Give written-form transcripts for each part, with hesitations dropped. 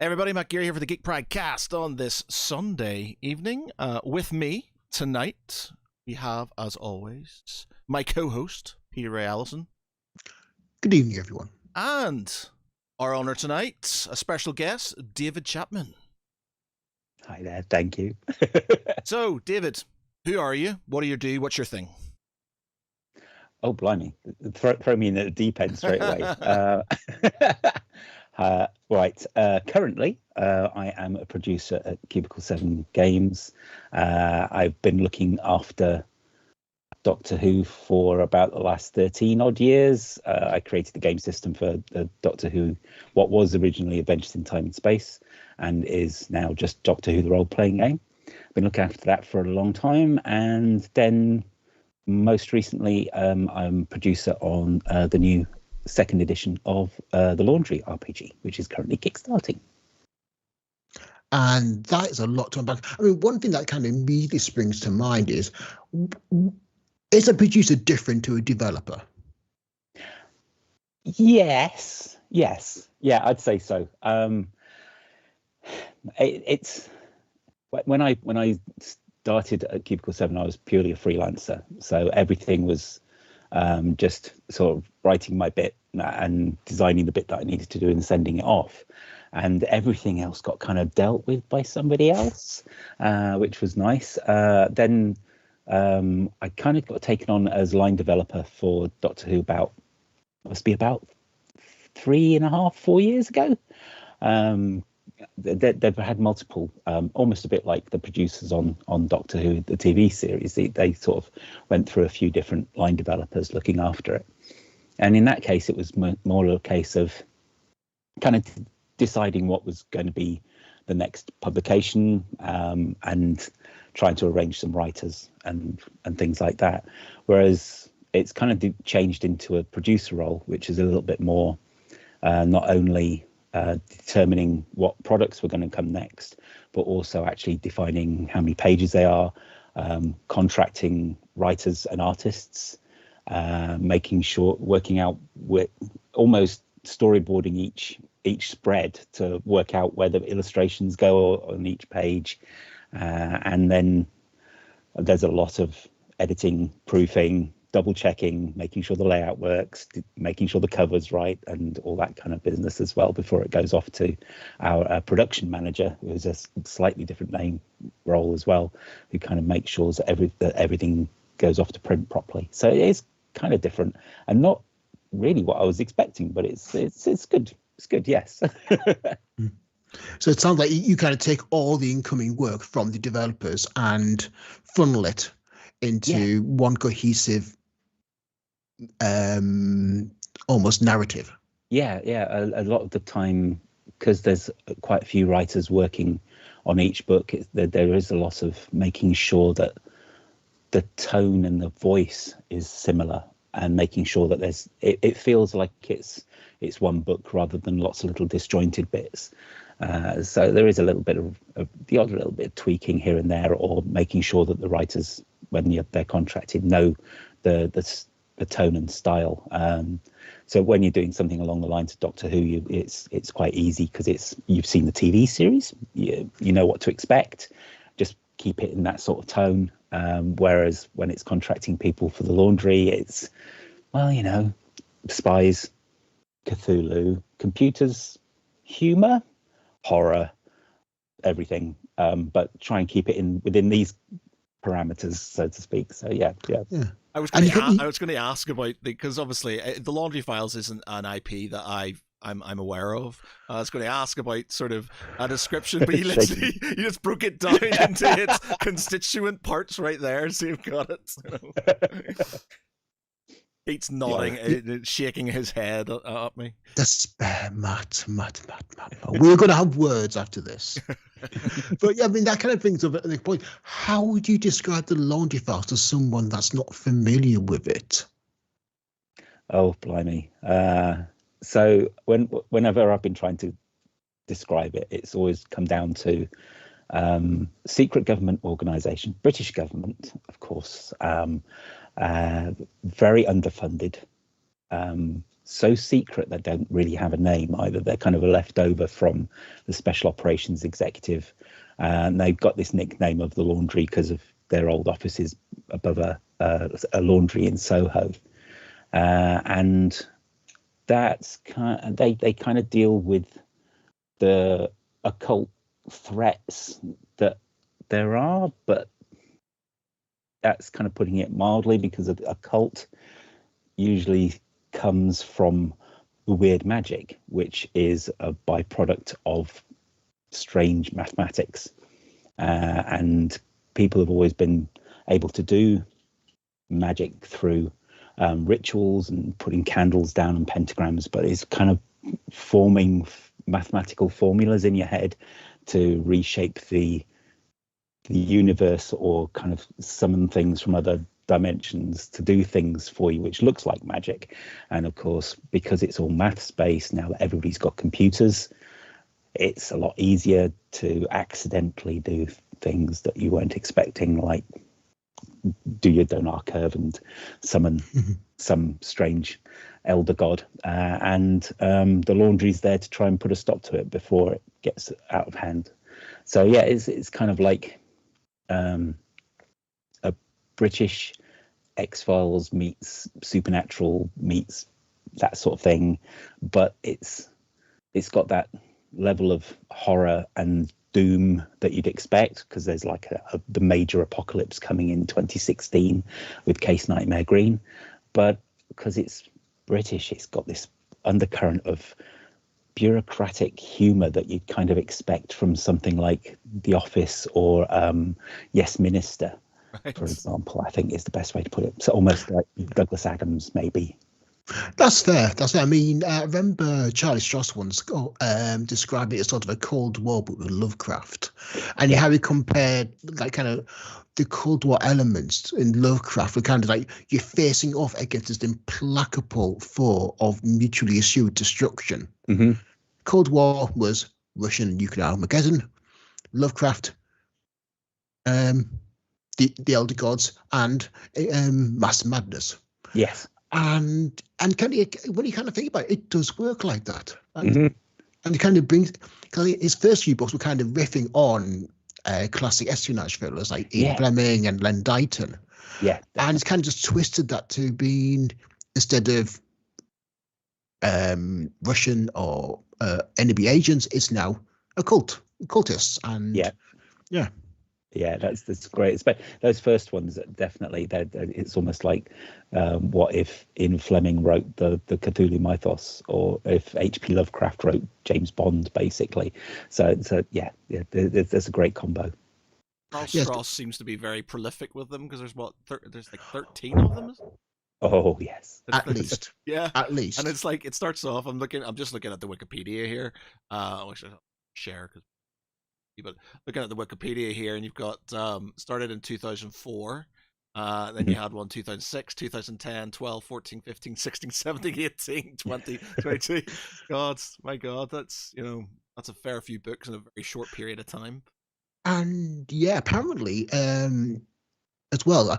Hey everybody, Matt Gear here for the Geek Pride cast on this Sunday evening. With me tonight, we have, as always, my co-host, Peter Ray Allison. Good evening, everyone. And our honour tonight, a special guest, David Chapman. Hi there, thank you. So, David, who are you? What do you do? What's your thing? Oh, blimey. Throw me in at the deep end straight away. Right. Currently, I am a producer at Cubicle 7 Games. I've been looking after Doctor Who for about the last 13 odd years. I created the game system for the Doctor Who, what was originally Adventures in Time and Space, and is now just Doctor Who, the role-playing game. I've been looking after that for a long time, and then most recently, I'm producer on the new second edition of the Laundry RPG, which is currently kickstarting. And that is a lot to unpack. I mean, one thing that kind of immediately springs to mind is a producer different to a developer? Yes. Yeah, I'd say so. It's when I started at Cubicle 7, I was purely a freelancer. So everything was just sort of writing my bit and designing the bit that I needed to do and sending it off. And everything else got kind of dealt with by somebody else, which was nice. Then I kind of got taken on as line developer for Doctor Who about 3.5, 4 years ago. They've had multiple, almost a bit like the producers on Doctor Who, the TV series. They sort of went through a few different line developers looking after it. And in that case, it was more a case of kind of deciding what was going to be the next publication, and trying to arrange some writers and things like that. Whereas it's kind of changed into a producer role, which is a little bit more not only determining what products were going to come next, but also actually defining how many pages they are, contracting writers and artists, working out almost storyboarding each spread to work out where the illustrations go on each page. And then there's a lot of editing, proofing, double checking, making sure the layout works, making sure the cover's right, and all that kind of business as well before it goes off to our production manager, who is a slightly different name role as well, who kind of makes sure that everything goes off to print properly. So it is kind of different and not really what I was expecting, but it's good. It's good, yes. So it sounds like you kind of take all the incoming work from the developers and funnel it into one cohesive almost narrative. Yeah. A lot of the time, because there's quite a few writers working on each book, there is a lot of making sure that the tone and the voice is similar, and making sure that it feels like it's one book rather than lots of little disjointed bits. So there is a little bit of the odd little bit of tweaking here and there, or making sure that the writers, when they're contracted, know the tone and style. So when you're doing something along the lines of Doctor Who, it's quite easy because you've seen the TV series, you know what to expect. Just keep it in that sort of tone. Whereas when it's contracting people for the Laundry, it's, spies, Cthulhu, computers, humor, horror, everything. But try and keep it within these parameters, so to speak. So yeah. I was going to ask about, because obviously the Laundry Files isn't an IP that I'm aware of. I was going to ask about sort of a description, but you just broke it down into its constituent parts right there, so you've got it. Pete's nodding, shaking his head at me. Despair, Matt. We're going to have words after this. But yeah, I mean, that kind of brings up the point. How would you describe the Laundry Files to someone that's not familiar with it? Oh, blimey. So whenever I've been trying to describe it, it's always come down to secret government organisation, British government, of course, very underfunded, so secret they don't really have a name either. They're kind of a leftover from the special operations executive, and they've got this nickname of the Laundry because of their old offices above a laundry in Soho, and that's they kind of deal with the occult threats that there are, but that's kind of putting it mildly, because a occult usually comes from the weird magic, which is a byproduct of strange mathematics, and people have always been able to do magic through rituals and putting candles down and pentagrams, but it's kind of forming mathematical formulas in your head to reshape the universe, or kind of summon things from other dimensions to do things for you, which looks like magic. And of course, because it's all maths based now that everybody's got computers, it's a lot easier to accidentally do things that you weren't expecting, like do your Donar curve and summon some strange elder god, and the Laundry's there to try and put a stop to it before it gets out of hand. So yeah, it's kind of like a British X-Files meets Supernatural meets that sort of thing, but it's got that level of horror and doom that you'd expect, because there's like the major apocalypse coming in 2016 with Case Nightmare Green, but because it's British, it's got this undercurrent of bureaucratic humor that you'd kind of expect from something like The Office or Yes Minister, right, for example. I think is the best way to put it. So almost like Douglas Adams, maybe. That's fair. That's fair. I mean, I remember Charlie Stross once described it as sort of a Cold War, but with Lovecraft, and how he compared like kind of the Cold War elements in Lovecraft were kind of like you're facing off against this implacable foe of mutually assured destruction. Mm-hmm. Cold War was Russian nuclear Armageddon. Lovecraft, the Elder Gods, and mass madness. Yes. And kind of when you kind of think about it, it does work like that, and it kind of brings. His first few books were kind of riffing on classic espionage thrillers like Ian Fleming and Len Deighton. Yeah, definitely. And it's kind of just twisted that to being, instead of Russian or enemy agents, it's now occultists, and yeah, that's great. But those first ones, definitely, it's almost like what if Ian Fleming wrote the Cthulhu mythos, or if H.P. Lovecraft wrote James Bond, basically. So yeah, there's a great combo. Stross seems to be very prolific with them, because there's like 13 of them. Oh yes, at least. Yeah, at least. And it's like it starts off. I'm just looking at the Wikipedia here, which I'll share because. But looking at the Wikipedia here, and you've got started in 2004, then you had one 2006, 2010, 12, 14, 15, 16, 17, 18, 20, 22. My God, that's a fair few books in a very short period of time. And yeah, apparently, as well,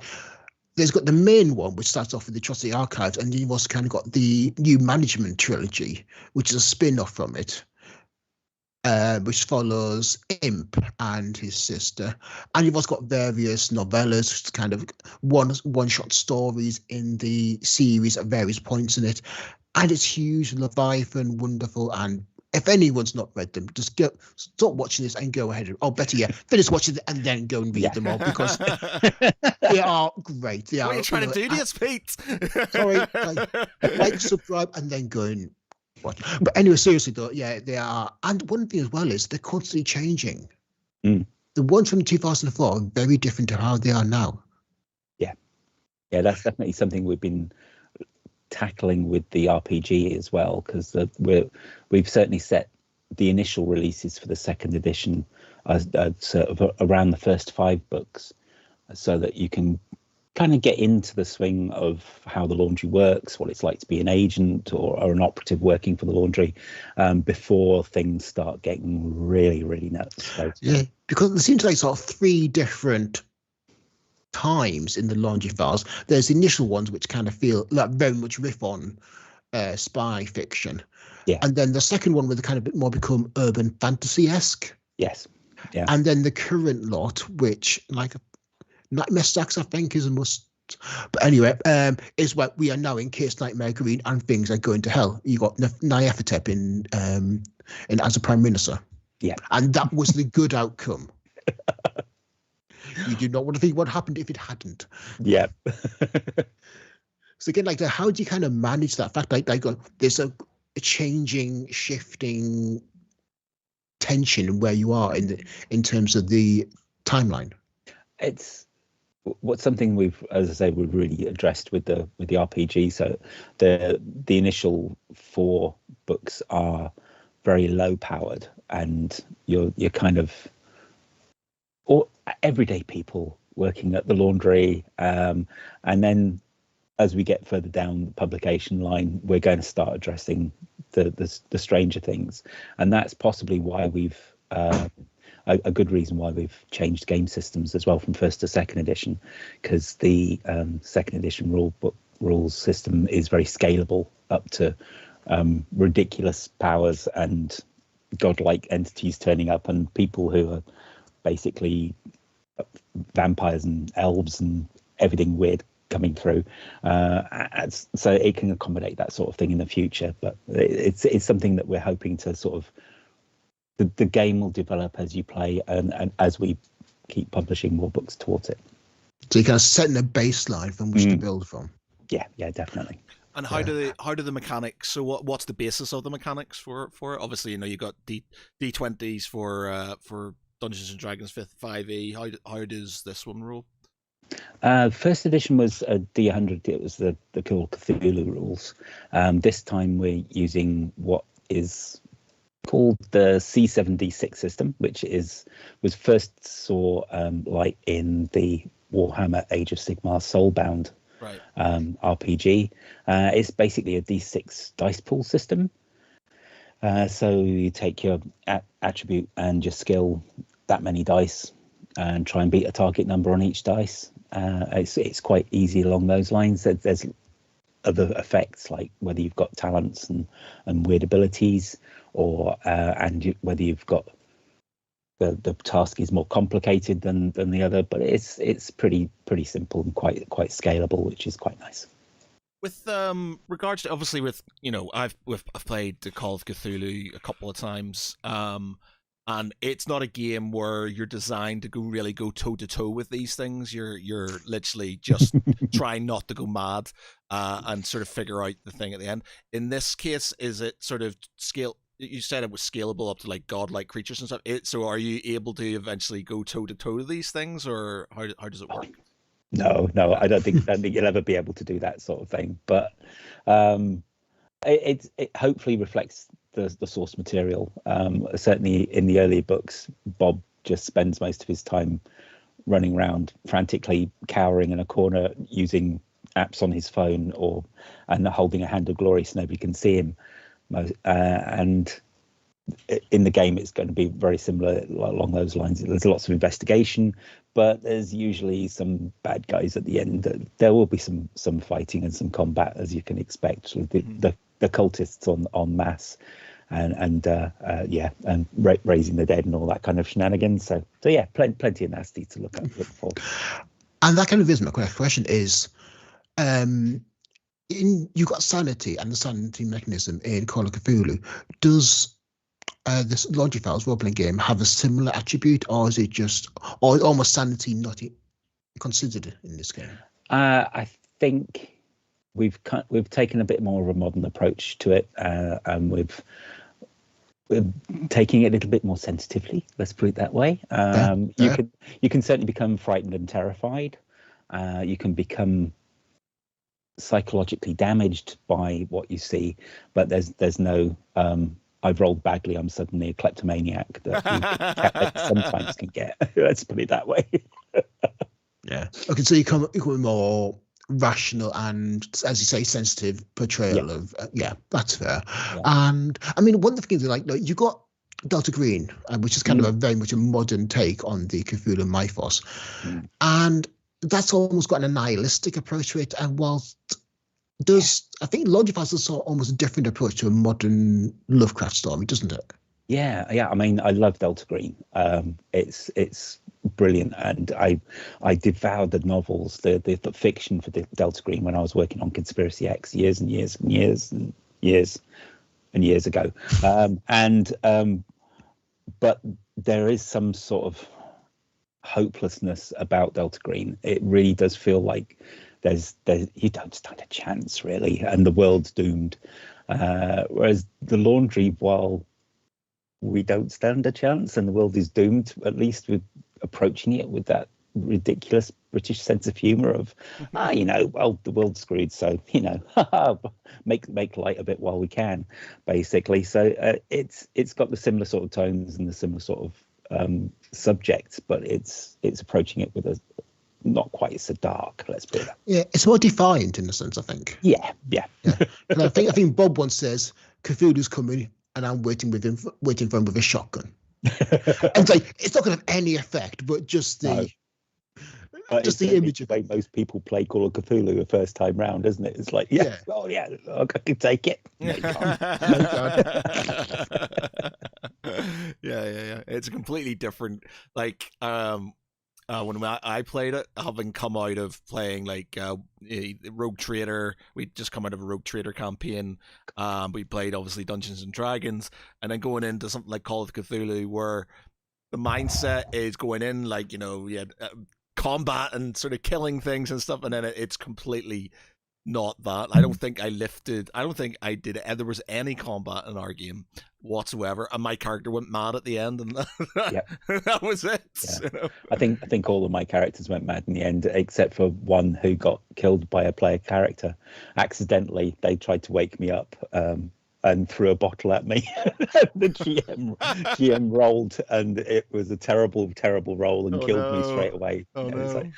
there's got the main one, which starts off with the Atrocity Archives, and you've also kind of got the New Management trilogy, which is a spin-off from it. Which follows Imp and his sister, and you've also got various novellas, kind of one-shot stories in the series at various points in it, and it's huge, Leviathan, wonderful. And if anyone's not read them, just stop watching this and go ahead. Oh, better yet, finish watching it and then go and read them all, because they are great. What are you trying to do to us, Pete? Sorry, like, subscribe, and then go and. But anyway, seriously though, yeah, they are. And one thing as well is they're constantly changing. The ones from 2004 are very different to how they are now. Yeah, that's definitely something we've been tackling with the RPG as well, because we've certainly set the initial releases for the second edition as sort of around the first 5 books, so that you can kind of get into the swing of how the Laundry works, what it's like to be an agent or an operative working for the Laundry, before things start getting really, really nuts. So, yeah, because there seems like sort of 3 different times in the Laundry files. There's the initial ones which kind of feel like very much riff on spy fiction. Yeah. And then the second one would kind of bit more become urban fantasy-esque. Yes. Yeah. And then the current lot, which like Nightmare Stacks, I think, is a must. But anyway, is what we are now in Case Nightmare Green and things are going to hell. You got Nyarlathotep in as a prime minister. Yeah. And that was the good outcome. You do not want to think what happened if it hadn't. Yeah. So again, like, how do you kind of manage that fact? Like there's a changing, shifting tension where you are in terms of the timeline. It's what's something we've, as I say, we've really addressed with the RPG. So the initial 4 books are very low powered, and you're kind of or everyday people working at the laundry, and then as we get further down the publication line, we're going to start addressing the stranger things, and that's possibly why we've a good reason why we've changed game systems as well from first to second edition, because the second edition rules system is very scalable up to ridiculous powers and godlike entities turning up, and people who are basically vampires and elves and everything weird coming through, so it can accommodate that sort of thing in the future. But it's something that we're hoping to sort of the game will develop as you play, and as we keep publishing more books towards it. So you're kind of setting a baseline from which to build from. Yeah, definitely. And how do the mechanics? So what's the basis of the mechanics for it? Obviously, you got D20s for Dungeons and Dragons 5e. How does this one roll? First edition was a D100. It was the Call of Cthulhu rules. This time we're using what is called the C7D6 system, which was first saw light in the Warhammer Age of Sigmar Soulbound RPG. It's basically a D6 dice pool system. So you take your attribute and your skill, that many dice, and try and beat a target number on each dice. It's quite easy along those lines. There's other effects, like whether you've got talents and weird abilities, or whether you've got the task is more complicated than the other. But it's pretty simple and quite scalable, which is quite nice. With regards to, obviously, I've played the Call of Cthulhu a couple of times, and it's not a game where you're designed to really go toe to toe with these things. You're literally just trying not to go mad, and sort of figure out the thing at the end. In this case, is it sort of scale? You said it was scalable up to like godlike creatures and stuff. So are you able to eventually go toe to toe with these things, or how does it work? No, I don't think you'll ever be able to do that sort of thing. But it hopefully reflects the source material. Certainly in the earlier books, Bob just spends most of his time running around frantically cowering in a corner using apps on his phone and holding a hand of glory so nobody can see him. And in the game, it's going to be very similar along those lines. There's lots of investigation, but there's usually some bad guys at the end. There will be some fighting and some combat, as you can expect, with the cultists en masse, and raising the dead and all that kind of shenanigans. So yeah, plenty of nasty to look for. And that kind of is my question is, you got sanity and the sanity mechanism in Call of Cthulhu. Does this Laundry Files role-playing game have a similar attribute, or is it just, or almost sanity not considered in this game? I think we've taken a bit more of a modern approach to it, and we're taking it a little bit more sensitively. Let's put it that way. You can certainly become frightened and terrified. You can become psychologically damaged by what you see, but there's no I've rolled badly, I'm suddenly a kleptomaniac that you sometimes can get. Let's put it that way. Yeah. Okay, so you come more rational and, as you say, sensitive portrayal of that's fair. Yeah. And I mean, one of the things like you got Delta Green, which is kind of a very much a modern take on the Cthulhu mythos, and that's almost got an nihilistic approach to it. And whilst I think Laundry Files is sort of almost a different approach to a modern Lovecraft story, doesn't it? Yeah. I mean, I love Delta Green. It's brilliant, and I devoured the novels, the fiction for the Delta Green when I was working on Conspiracy X years and years and years and years and years ago. But there is some sort of hopelessness about Delta Green. It really does feel like there's you don't stand a chance really, and the world's doomed. Whereas the Laundry, while we don't stand a chance and the world is doomed, at least with approaching it with that ridiculous British sense of humor of well, the world's screwed, so make light of it while we can, basically. So it's got the similar sort of tones and the similar sort of subjects, but it's approaching it with a not quite so dark, let's put it that. Yeah, it's more defiant in a sense, I think. Yeah. And I think Bob once says Cthulhu's coming and I'm waiting for him with a shotgun. And it's not going to have any effect, but just the image of the way most people play Call of Cthulhu the first time round, isn't it? It's like, yeah. I can take it. No, you can't. Yeah. It's a completely different, like, when I played it, having come out of playing like Rogue Trader, we'd just come out of a Rogue Trader campaign. We played obviously Dungeons and Dragons, and then going into something like Call of Cthulhu, where the mindset is going in like combat and sort of killing things and stuff, and then it's completely not that. I don't think I did it. There was any combat in our game whatsoever, and my character went mad at the end, and that was it. Yeah. I think all of my characters went mad in the end, except for one who got killed by a player character accidentally. They tried to wake me up and threw a bottle at me. The GM rolled, and it was a terrible roll, and killed me straight away. It was like,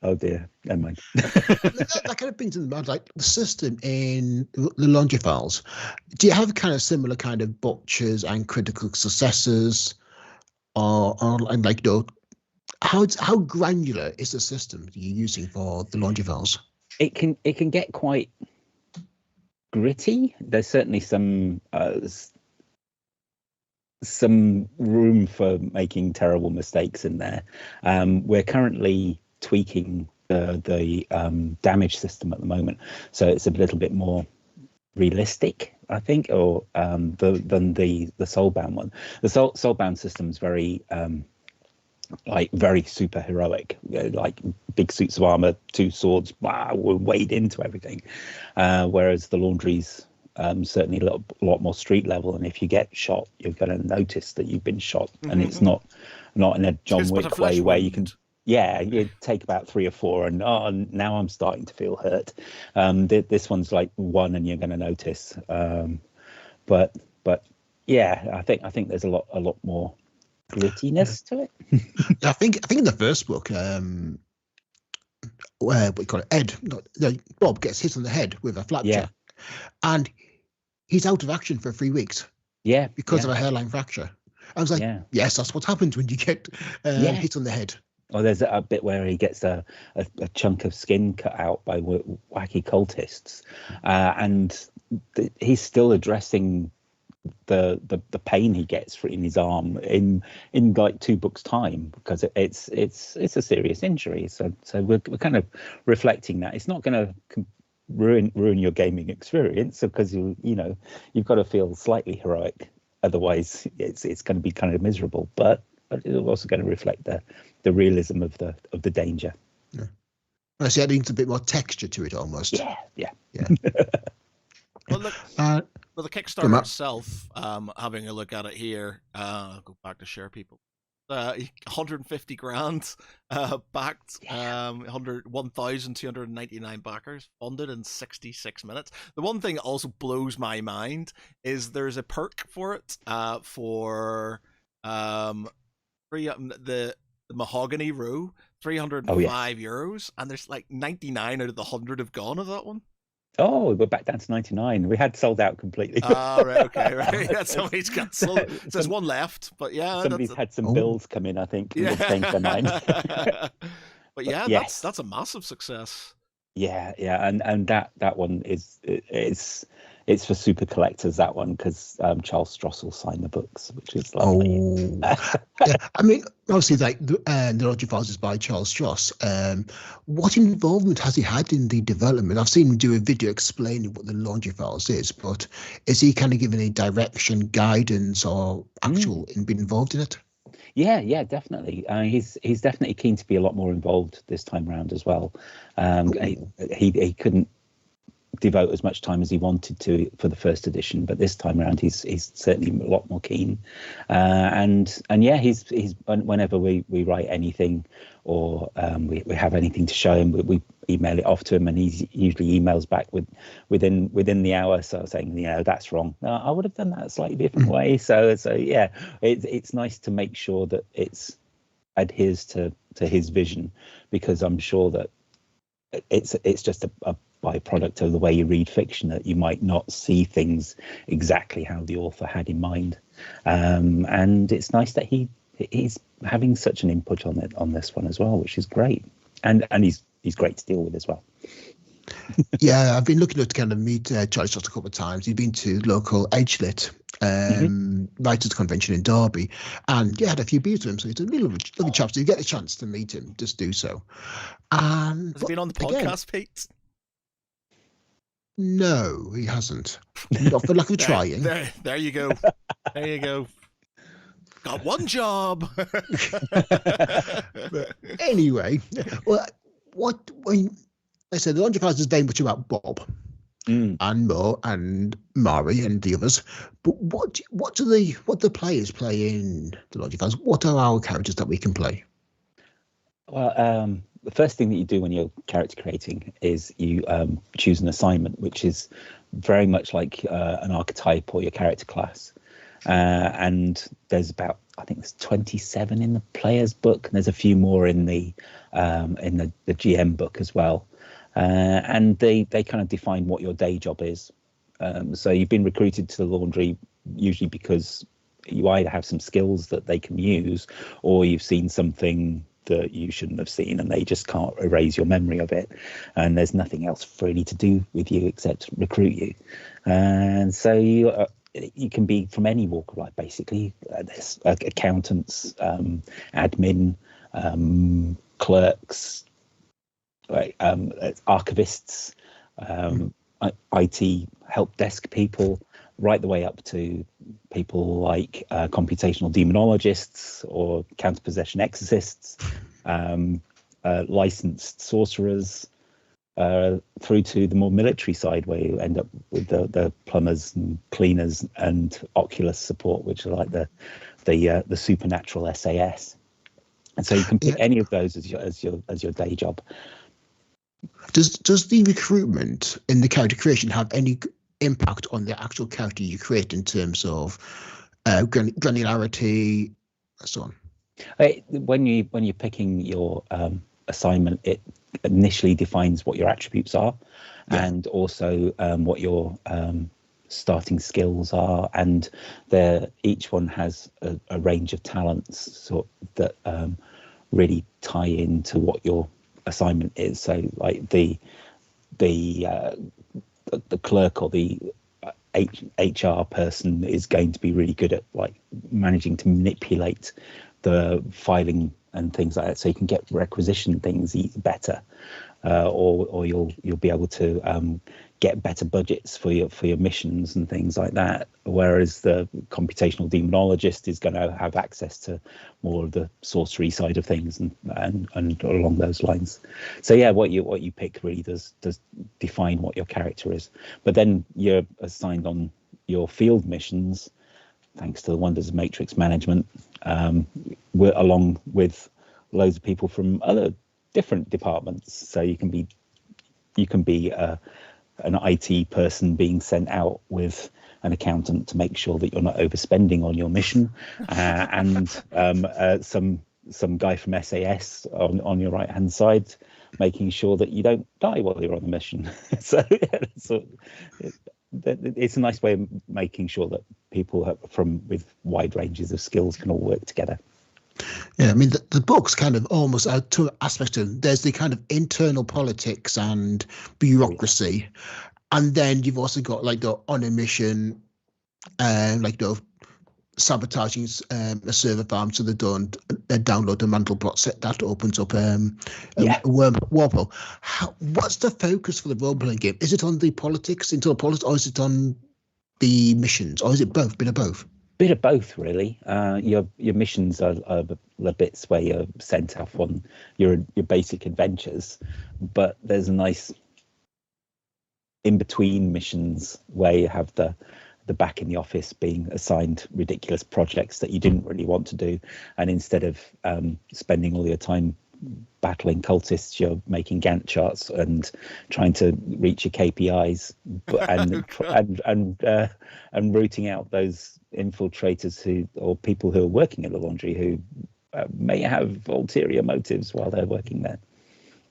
oh dear, never mind. that kind of brings in the mind, like the system in the Laundry Files. Do you have kind of similar kind of butchers and critical successors, or like how granular is the system you're using for the Laundry Files? It can get quite gritty. There's certainly some room for making terrible mistakes in there. We're currently tweaking the damage system at the moment, so it's a little bit more realistic, I think, or than the Soulbound one. The Soulbound system is very very super heroic, like big suits of armor, 2 swords, we're wade into everything, whereas the Laundry's certainly a lot more street level, and if you get shot, you're going to notice that you've been shot, and it's not in a John Wick way where you can you take about 3 or 4 and now I'm starting to feel hurt. This one's like 1 and you're going to notice, but I think there's a lot more grittiness to it. I think in the first book, where we call it, Bob gets hit on the head with a flapjack, and he's out of action for 3 weeks. Because of a hairline fracture. I was like, yes, that's what happens when you get hit on the head. Or there's a bit where he gets a chunk of skin cut out by wacky cultists, and he's still addressing the pain he gets in his arm in like 2 books' time, because it's a serious injury. So we're kind of reflecting that it's not going to ruin your gaming experience, because you've got to feel slightly heroic, otherwise it's going to be kind of miserable. But it's also going to reflect the realism of the danger. Yeah. I see. It needs a bit more texture to it, almost. Yeah. Well, look, the Kickstarter itself, having a look at it here, I'll go back to share people. 150 grand backed, 1,299 backers, funded in 66 minutes. The one thing that also blows my mind is there's a perk for it, for the Mahogany Row, €305, and there's like 99 out of the 100 have gone of that one. Oh, we're back down to 99. We had sold out completely. Right. Yeah, somebody's cancelled. There's one left, but somebody's had some bills come in, I think, and they've changed their mind. But that's a massive success. Yeah, and that one it's for super collectors, that one, because Charles Strossel signed the books, which is lovely. Oh, yeah. I mean, obviously, like the Laundry Files is by Charles Stross. What involvement has he had in the development? I've seen him do a video explaining what the Laundry Files is, but is he kind of giving any direction, guidance, or actual in being involved in it? Yeah, definitely. He's definitely keen to be a lot more involved this time around as well. He couldn't devote as much time as he wanted to for the first edition, but this time around he's certainly a lot more keen. And yeah, he's whenever we write anything or we have anything to show him, we email it off to him, and he usually emails back within the hour, so saying, that's wrong. No, I would have done that a slightly different way. So yeah, it's nice to make sure that it's adheres to his vision, because I'm sure that it's just a byproduct of the way you read fiction, that you might not see things exactly how the author had in mind. And it's nice that he's having such an input on this one as well, which is great. And he's great to deal with as well. Yeah, I've been looking to kind of meet Charlie Stross a couple of times. He's been to local Edgelit writers convention in Derby, and had a few beers with him. So he's a really lovely chap. So you get a chance to meet him, just do so. And has he been on the podcast, Pete? No, he hasn't. Not for lack of trying. There you go. There you go. Got one job. But anyway, well, when I said the Laundry Files is very much about Bob and Mo and Mari and the others, but what do the players play in the Laundry Files? What are our characters that we can play? Well, the first thing that you do when you're character creating is you choose an assignment, which is very much like an archetype or your character class. And there's about, I think there's 27 in the player's book, and there's a few more in the GM book as well. And they kind of define what your day job is. So you've been recruited to the laundry usually because you either have some skills that they can use, or you've seen something that you shouldn't have seen and they just can't erase your memory of it, and there's nothing else really to do with you except recruit you. And so you can be from any walk of life, basically. There's accountants, admin, clerks, archivists, IT help desk people, right the way up to people like computational demonologists or counterpossession exorcists, licensed sorcerers, through to the more military side, where you end up with the plumbers and cleaners and Oculus support, which are like the supernatural SAS. And so you can pick any of those as your day job. Does the recruitment in the character creation have any impact on the actual character you create in terms of granularity, and so on? When you're picking your assignment, it initially defines what your attributes are, and also what your starting skills are, and each one has a range of talents that really tie into what your assignment is. So like the clerk or the HR person is going to be really good at like managing to manipulate the filing and things like that, so you can get requisition things better, or you'll be able to get better budgets for your missions and things like that. Whereas the computational demonologist is going to have access to more of the sorcery side of things and along those lines. So yeah, what you pick really does define what your character is. But then you're assigned on your field missions, thanks to the wonders of matrix management, along with loads of people from other different departments. So you can be an IT person being sent out with an accountant to make sure that you're not overspending on your mission, and some guy from SAS on your right hand side making sure that you don't die while you're on the mission. So it's a nice way of making sure that people with wide ranges of skills can all work together. Yeah, I mean, the book's kind of almost two aspects to them. There's the kind of internal politics and bureaucracy, and then you've also got like the on a mission, like the sabotaging a server farm, so they don't download the Mandelbrot set that opens up a wormhole. What's the focus for the role-playing game? Is it on the politics, internal politics, or is it on the missions, or is it both? Bit of both. Bit of both, really. Your missions are the bits where you're sent off on your basic adventures, but there's a nice in between missions where you have the back in the office being assigned ridiculous projects that you didn't really want to do, and instead of spending all your time battling cultists, you're making Gantt charts and trying to reach your KPIs, and rooting out those infiltrators or people who are working at the laundry who may have ulterior motives while they're working there.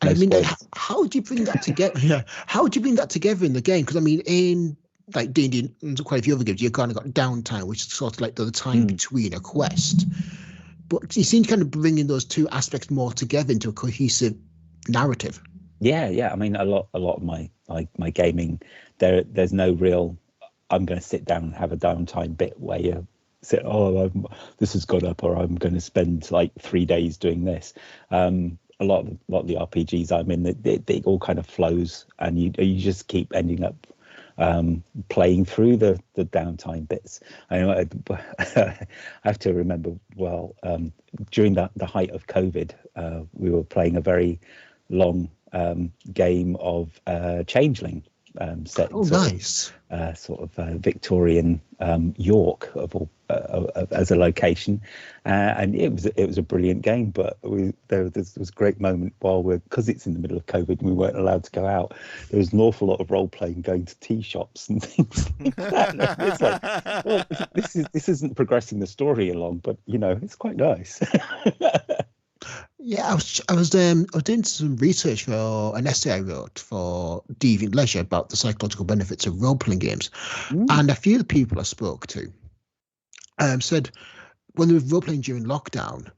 I mean, how do you bring that together? Yeah, how do you bring that together in the game? Because I mean, in like D&D and quite a few other games, you've kind of got downtime, which is sort of like the time between a quest. But you seem to kind of bringing those two aspects more together into a cohesive narrative. Yeah. I mean, a lot of my gaming, there's no real. I'm going to sit down and have a downtime bit where you say, this has gone up, or I'm going to spend like 3 days doing this. A lot of the RPGs I'm in, it all kind of flows, and you just keep ending up playing through the downtime bits. I have to remember during the height of COVID, we were playing a very long game of Changeling, set nice. Sort of Victorian York as a location, and it was a brilliant game. But there was a great moment because it's in the middle of COVID and we weren't allowed to go out. There was an awful lot of role playing, going to tea shops and things like that. It's like, well, this isn't progressing the story along, but it's quite nice. Yeah, I was doing some research for an essay I wrote for Deviant Leisure about the psychological benefits of role-playing games, and a few of the people I spoke to said when they were role-playing during lockdown,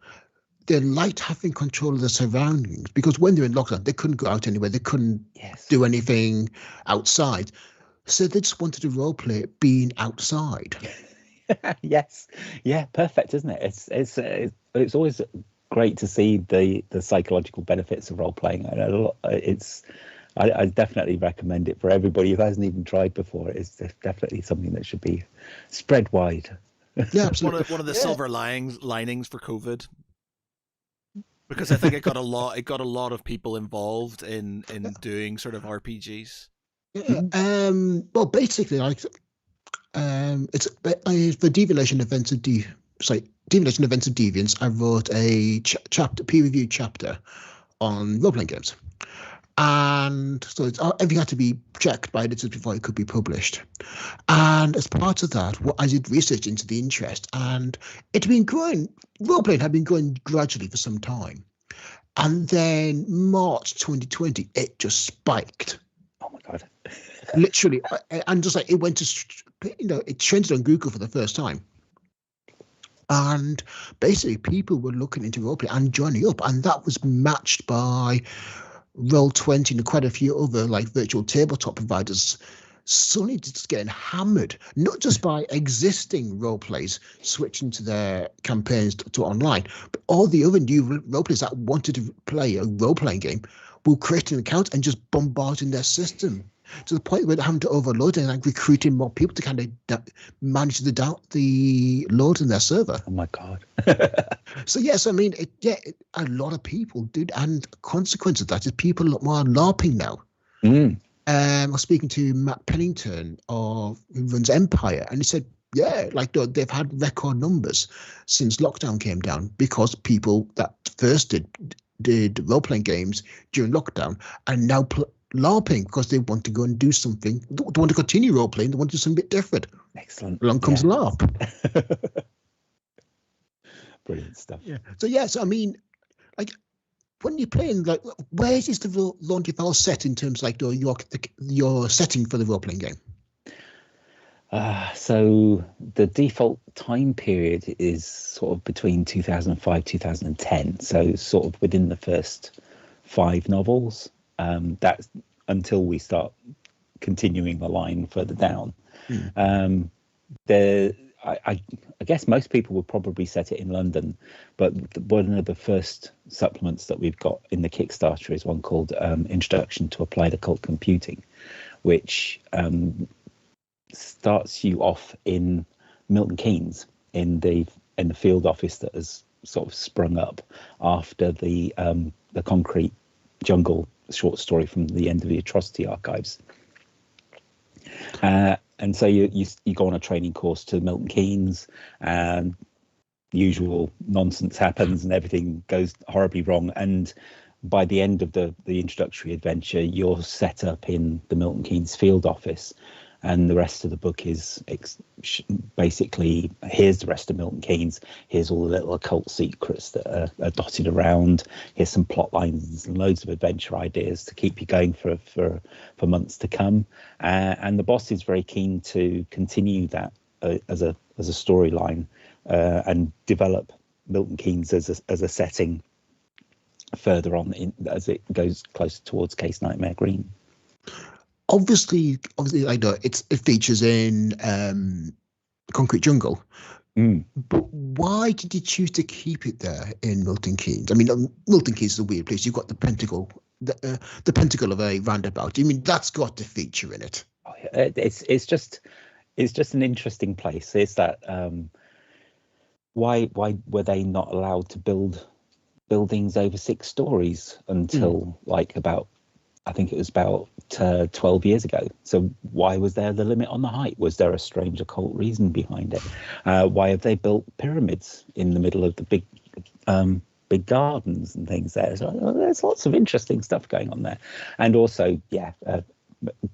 they liked having control of their surroundings, because when they were in lockdown, they couldn't go out anywhere, they couldn't do anything outside, so they just wanted to role-play being outside. Yes, yeah, perfect, isn't it? It's always great to see the psychological benefits of role playing. I definitely recommend it for everybody who hasn't even tried before. It's definitely something that should be spread wide. Yeah, absolutely. One of the silver linings for COVID, because I think it got a lot of people involved in doing sort of RPGs. Yeah. Well, basically, like it's for Deviation Events of Deviation Events of Deviants, I wrote a peer-reviewed chapter on role-playing games, and so everything had to be checked by editors before it could be published. And as part of that, I did research into the interest, and it had been growing. Role-playing had been growing gradually for some time, and then March 2020, it just spiked. Oh my god! Literally, and just like it went to, it trended on Google for the first time. And basically, people were looking into roleplay and joining up, and that was matched by Roll20 and quite a few other like virtual tabletop providers suddenly just getting hammered, not just by existing role plays switching to their campaigns to online, but all the other new role players that wanted to play a role-playing game will create an account and just bombarding their system to the point where they're having to overload and like recruiting more people to kind of manage the load in their server. Oh my god! So yes, I mean, a lot of people did, and consequence of that is people a lot more LARPing now. I was speaking to Matt Pennington who runs Empire, and he said, yeah, like they've had record numbers since lockdown came down, because people that first did role-playing games during lockdown and now LARPing because they want to go and do something. They want to continue role-playing. They want to do something a bit different. Excellent. Along comes LARP. Brilliant stuff. Yeah. So I mean, like when you're playing, like where is the laundry file set in terms of like your setting for the role-playing game? So the default time period is sort of between 2005 2010. So sort of within the first 5 novels. That's until we start continuing the line further down. I guess most people would probably set it in London, but one of the first supplements that we've got in the Kickstarter is one called Introduction to Applied Occult Computing, which starts you off in Milton Keynes in the field office that has sort of sprung up after the Concrete Jungle short story from the end of the Atrocity Archives. And so you go on a training course to Milton Keynes, and usual nonsense happens and everything goes horribly wrong. And by the end of the introductory adventure, you're set up in the Milton Keynes field office, and the rest of the book is basically, here's the rest of Milton Keynes, here's all the little occult secrets that are dotted around, here's some plot lines and loads of adventure ideas to keep you going for months to come. And the boss is very keen to continue that as a storyline and develop Milton Keynes as a setting further on as it goes closer towards Case Nightmare Green. Obviously, I know it features in Concrete Jungle, but why did you choose to keep it there in Milton Keynes? I mean, Milton Keynes is a weird place. You've got the Pentacle, the Pentacle of a roundabout. I mean, that's got the feature in it. Oh, yeah. It's just an interesting place. It's that why were they not allowed to build buildings over 6 stories until like about, I think it was about 12 years ago. So why was there the limit on the height? Was there a strange occult reason behind it? Why have they built pyramids in the middle of the big gardens and things there? So there's lots of interesting stuff going on there. And also,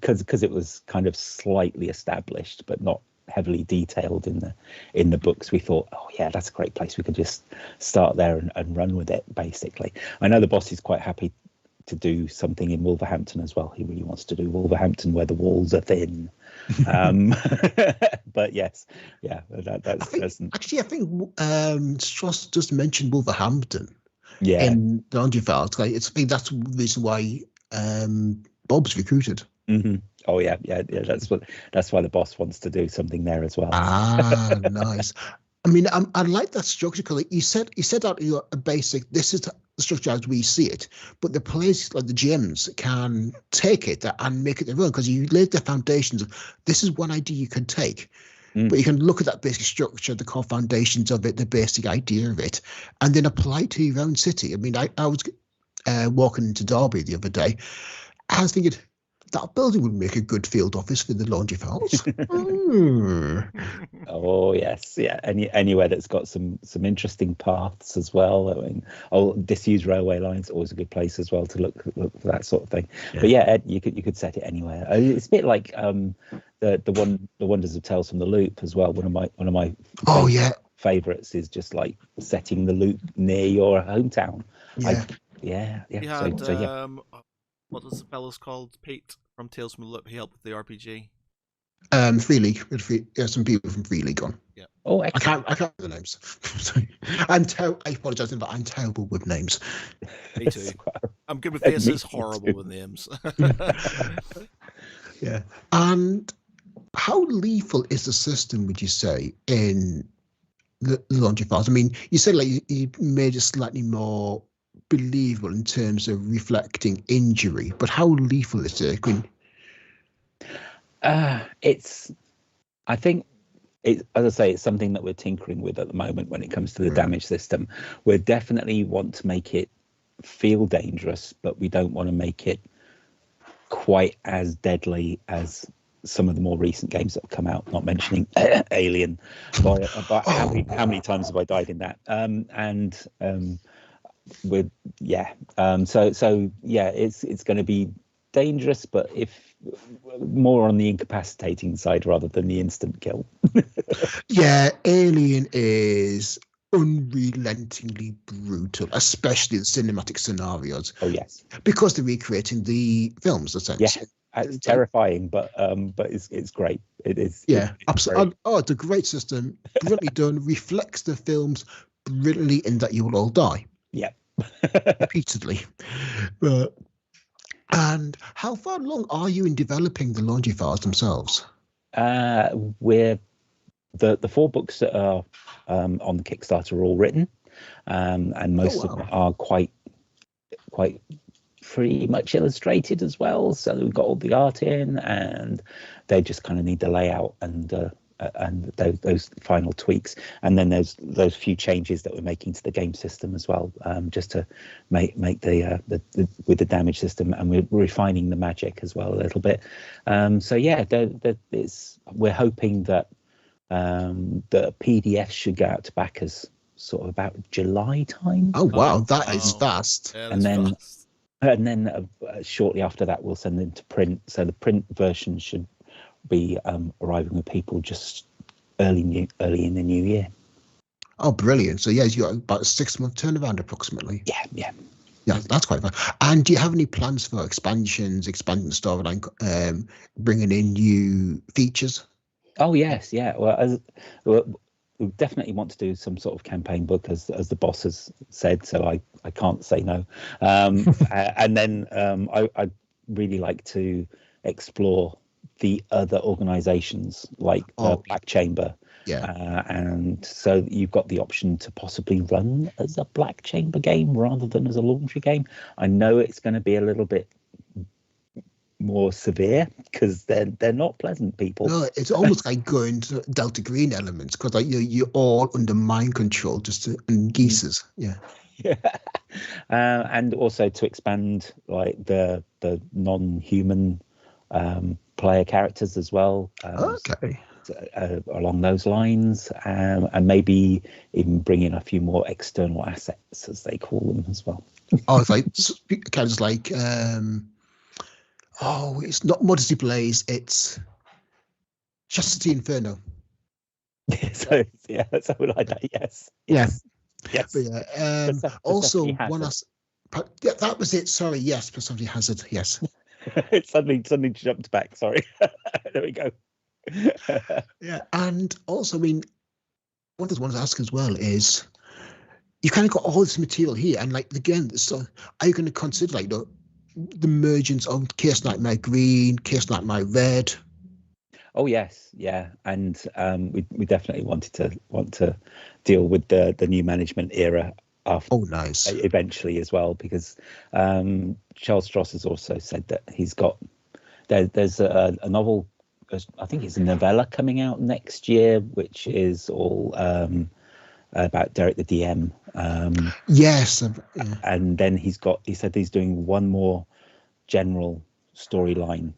because it was kind of slightly established but not heavily detailed in the books, we thought, oh yeah, that's a great place. We could just start there and run with it, basically. I know the boss is quite happy to do something in Wolverhampton as well. He really wants to do Wolverhampton where the walls are thin. But yes, yeah, I think Strauss just mentioned Wolverhampton. Yeah, in the Laundry Files. I think that's the reason why Bob's recruited. Mm-hmm. Oh yeah. That's why the boss wants to do something there as well. Ah, nice. I mean, I like that structure because you said that a basic. This is the structure as we see it, but the players, like the GMs, can take it and make it their own because you laid the foundations. This is one idea you can take, but you can look at that basic structure, the core foundations of it, the basic idea of it, and then apply it to your own city. I mean, I was walking into Derby the other day. I was thinking, that building would make a good field office for the Laundry Files. Oh yes, yeah. Anywhere that's got some interesting paths as well. I mean, disused railway lines, always a good place as well to look for that sort of thing. Yeah. But yeah, Ed, you could set it anywhere. It's a bit like the Wonders of Tales from the Loop as well. One of my favorites is just like setting the loop near your hometown. Yeah. What was the fellow's called? Pete from Tales from the Loop. He helped with the RPG. Free League. Some people from Free League on. Yeah. Oh, excellent. I can't remember the names. Sorry. I apologize, but I'm terrible with names. Me too. I'm good with faces, horrible with names. Yeah. And how lethal is the system, would you say, in the Laundry Files? I mean, you said like you made it slightly more believable in terms of reflecting injury, but how lethal is it? I think as I say, it's something that we're tinkering with at the moment when it comes to the damage system. We definitely want to make it feel dangerous, but we don't want to make it quite as deadly as some of the more recent games that have come out, not mentioning Alien. But how many times have I died in that? It's going to be dangerous, but if more on the incapacitating side rather than the instant kill. Yeah, Alien is unrelentingly brutal, especially the cinematic scenarios. Oh yes, because they're recreating the films essentially. It's terrifying, but it's great. It is. Yeah, absolutely. Oh, it's a great system, brilliantly done. Reflects the films brilliantly in that you will all die. Yeah. Repeatedly. And how far along are you in developing the laundry files themselves? We're the 4 books that are on the Kickstarter are all written, and most of them are quite pretty much illustrated as well. So we've got all the art in, and they just kind of need the layout and those final tweaks. And then there's those few changes that we're making to the game system as well, just to make the with the damage system, and we're refining the magic as well a little bit. So yeah, we're hoping that the PDF should go out to backers sort of about July time. Oh wow, that is fast. Yeah, and then shortly after that we'll send them to print. So the print version should be arriving with people just early in the new year. Oh, brilliant! So yeah, you got about a 6-month turnaround approximately. Yeah, that's quite fun. And do you have any plans for expanding storyline, bringing in new features? Oh yes, yeah. Well, we definitely want to do some sort of campaign book, as the boss has said. So I can't say no. And then I'd really like to explore the other organisations like Black Chamber. Yeah. And so you've got the option to possibly run as a Black Chamber game rather than as a laundry game. I know it's going to be a little bit more severe because they're not pleasant people. No, it's almost like going to Delta Green elements, because like you're all under mind control, and geeses. Yeah. And also to expand like the non-human player characters as well. Okay. Along those lines, and maybe even bring in a few more external assets, as they call them, as well. Oh, it's like kind of like it's not Modesty Blaze, it's Chastity Inferno. So yeah, something like that. Yes. But yeah. Also, one that was it. Sorry. Yes, Persephone Hazard. Yes. It suddenly jumped back. Sorry. There we go. Yeah, and also, I mean, what I want to ask as well is, you kind of got all this material here, and like again, so are you going to consider like the mergence of Chaos Nightmare Green, Chaos Nightmare Red? Oh yes, yeah, and we definitely want to deal with the new management era after. Oh, nice. Eventually as well, because Charles Stross has also said that he's got there's a novel. I think it's a novella coming out next year, which is all about Derek the DM. Yes. Yeah. And then he said he's doing one more general storyline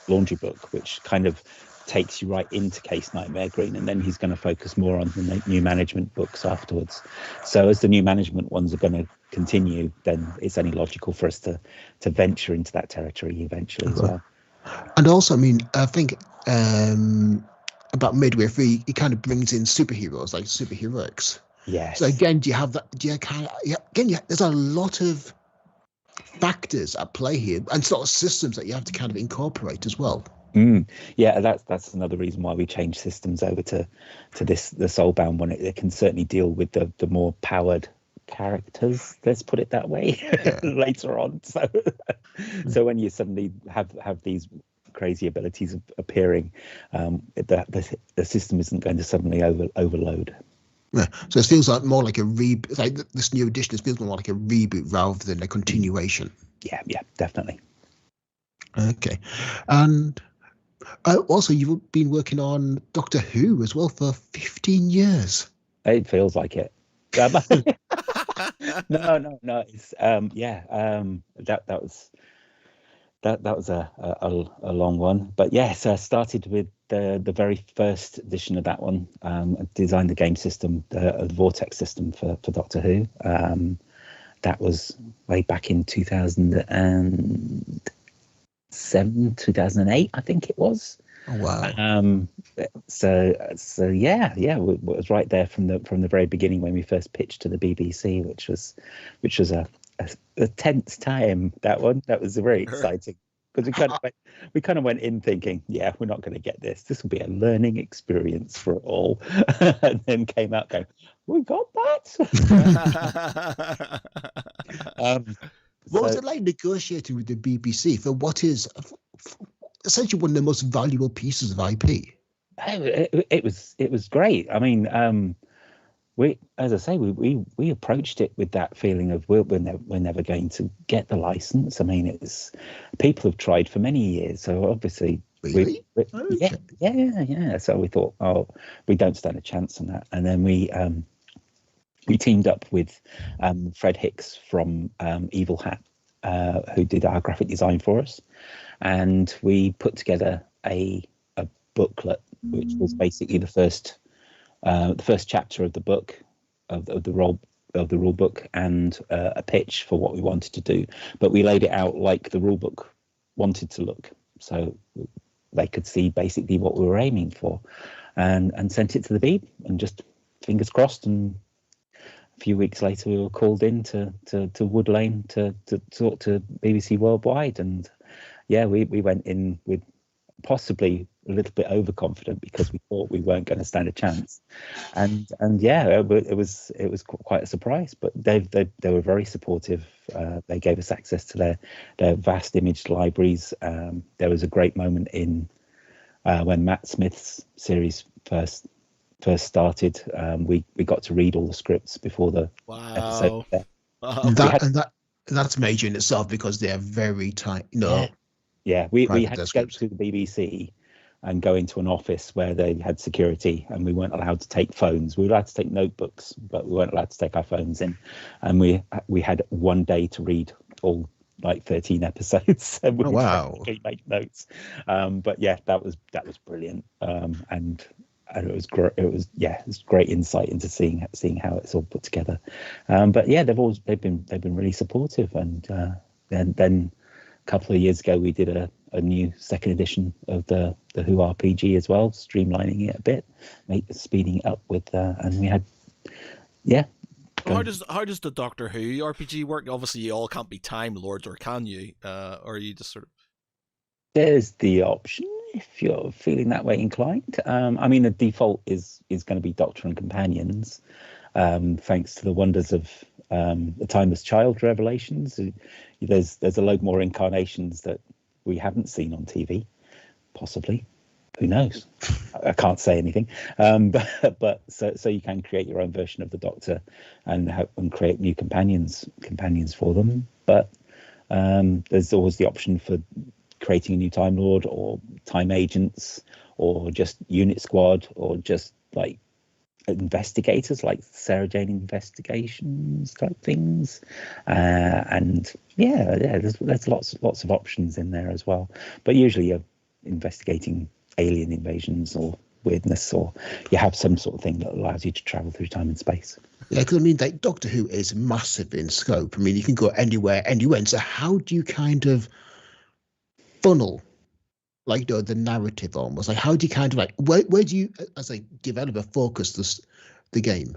laundry book, which kind of takes you right into Case Nightmare Green, and then he's going to focus more on the new management books afterwards. So as the new management ones are going to continue, then it's only logical for us to venture into that territory eventually as well. And also, I mean, I think about midway through, he kind of brings in superheroes, like superheroics. Yes. So again, do you have that? Do you kind of there's a lot of factors at play here, and sort of systems that you have to kind of incorporate as well. Yeah, that's another reason why we changed systems over to the Soulbound one. It can certainly deal with the more powered characters, let's put it that way, later on. So when you suddenly have these crazy abilities appearing, the system isn't going to suddenly overload. Yeah, so it feels like more like a reboot. Like this new edition, it feels more like a reboot rather than a continuation. Yeah, definitely. Okay, and also you've been working on Doctor Who as well for 15 years. It feels like it. No. It's that was a long one, but yes, I started with the very first edition of that one. I designed the game system, the Vortex system for Doctor Who. That was way back in 2007, 2008, I think it was. Oh wow. So yeah, it was right there from the very beginning when we first pitched to the BBC, which was a tense time. That was very exciting. because we kind of went in thinking, yeah, we're not going to get this. This will be a learning experience for it all, and then came out going, we got that. What was it like negotiating with the BBC for what is essentially one of the most valuable pieces of IP? It was great. I mean, we, as I say, we approached it with that feeling of we're never going to get the license. I mean, it's people have tried for many years, so obviously, really, yeah. So we thought, oh, we don't stand a chance on that, and then we teamed up with Fred Hicks from Evil Hat, who did our graphic design for us, and we put together a booklet, which was basically the first chapter of the book, of the rule book, and a pitch for what we wanted to do. But we laid it out like the rule book wanted to look, so they could see basically what we were aiming for, and sent it to the Beeb, and just fingers crossed. And a few weeks later, we were called in to Wood Lane to talk to BBC Worldwide, and yeah, we went in with possibly a little bit overconfident because we thought we weren't going to stand a chance, and yeah, it was quite a surprise. But they were very supportive. They gave us access to their vast image libraries. There was a great moment in when Matt Smith's series first started. We got to read all the scripts before the episode. That's major in itself because they're very tight. Yeah, we had to go to the BBC and go into an office where they had security, and we weren't allowed to take phones. We were allowed to take notebooks, but we weren't allowed to take our phones in. And we had one day to read all like 13 episodes. And we make notes. But yeah, that was brilliant. And it was great. It was great insight into seeing how it's all put together. But yeah, they've been really supportive. And then a couple of years ago, we did a new second edition of the Who RPG as well, streamlining it a bit, speeding it up with, and we had, How does the Doctor Who RPG work? Obviously, you all can't be Time Lords, or can you? Or are you just sort of? There's the option if you're feeling that way inclined. I mean, the default is going to be Doctor and Companions, thanks to the wonders of the Timeless Child revelations. There's a load more incarnations that we haven't seen on TV, possibly. Who knows? I can't say anything. But so you can create your own version of the Doctor and create new companions for them. But there's always the option for creating a new Time Lord, or Time Agents, or just Unit Squad, or just like investigators, like Sarah Jane Investigations type things, and there's lots of options in there as well. But usually you're investigating alien invasions or weirdness, or you have some sort of thing that allows you to travel through time and space. Yeah, because I mean, like, Doctor Who is massive in scope. I mean, you can go anywhere. So how do you kind of funnel, like, the narrative almost? Like, how do you kind of, like, where do you, as a developer, focus the game?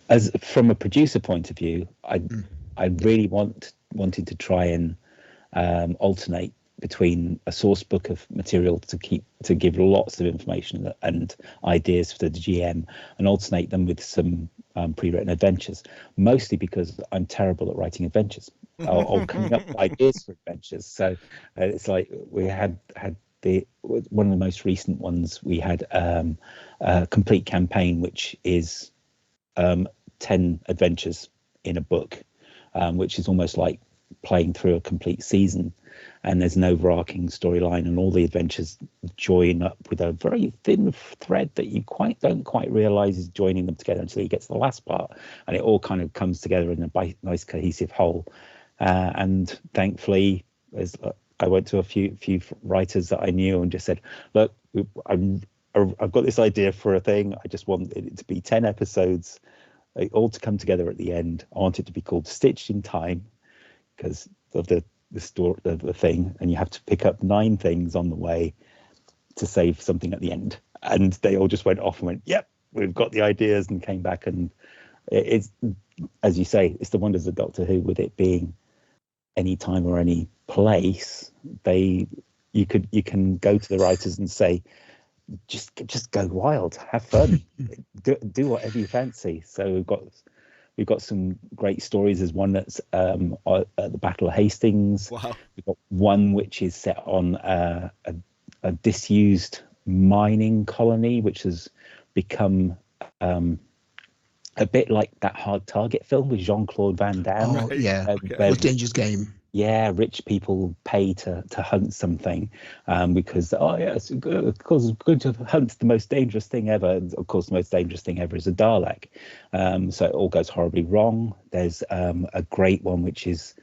As from a producer point of view, I really wanted to try and alternate between a source book of material to give lots of information and ideas for the GM, and alternate them with some pre-written adventures, mostly because I'm terrible at writing adventures or coming up with ideas for adventures. So it's like we had one of the most recent ones. We had a complete campaign, which is 10 adventures in a book, which is almost like playing through a complete season. And there's an overarching storyline, and all the adventures join up with a very thin thread that you don't quite realize is joining them together until you get to the last part, and it all kind of comes together in a nice cohesive whole. And thankfully, I went to a few writers that I knew and just said, look, I've got this idea for a thing. I just want it to be 10 episodes, all to come together at the end. I want it to be called Stitched in Time because of the story of the thing, and you have to pick up 9 things on the way to save something at the end. And they all just went off and went, yep, we've got the ideas, and came back. And it's, as you say, it's the wonders of Doctor Who, with it being any time or any place, you can go to the writers and say, just go wild, have fun, do whatever you fancy. So we've got some great stories. There's one that's at the Battle of Hastings. Wow. We've got one which is set on a disused mining colony, which has become a bit like that Hard Target film with Jean-Claude Van Damme. Oh, yeah. Where, Dangerous Game. yeah, rich people pay to hunt something because, it's good to hunt the most dangerous thing ever. And of course, the most dangerous thing ever is a Dalek. So it all goes horribly wrong. There's a great one, which is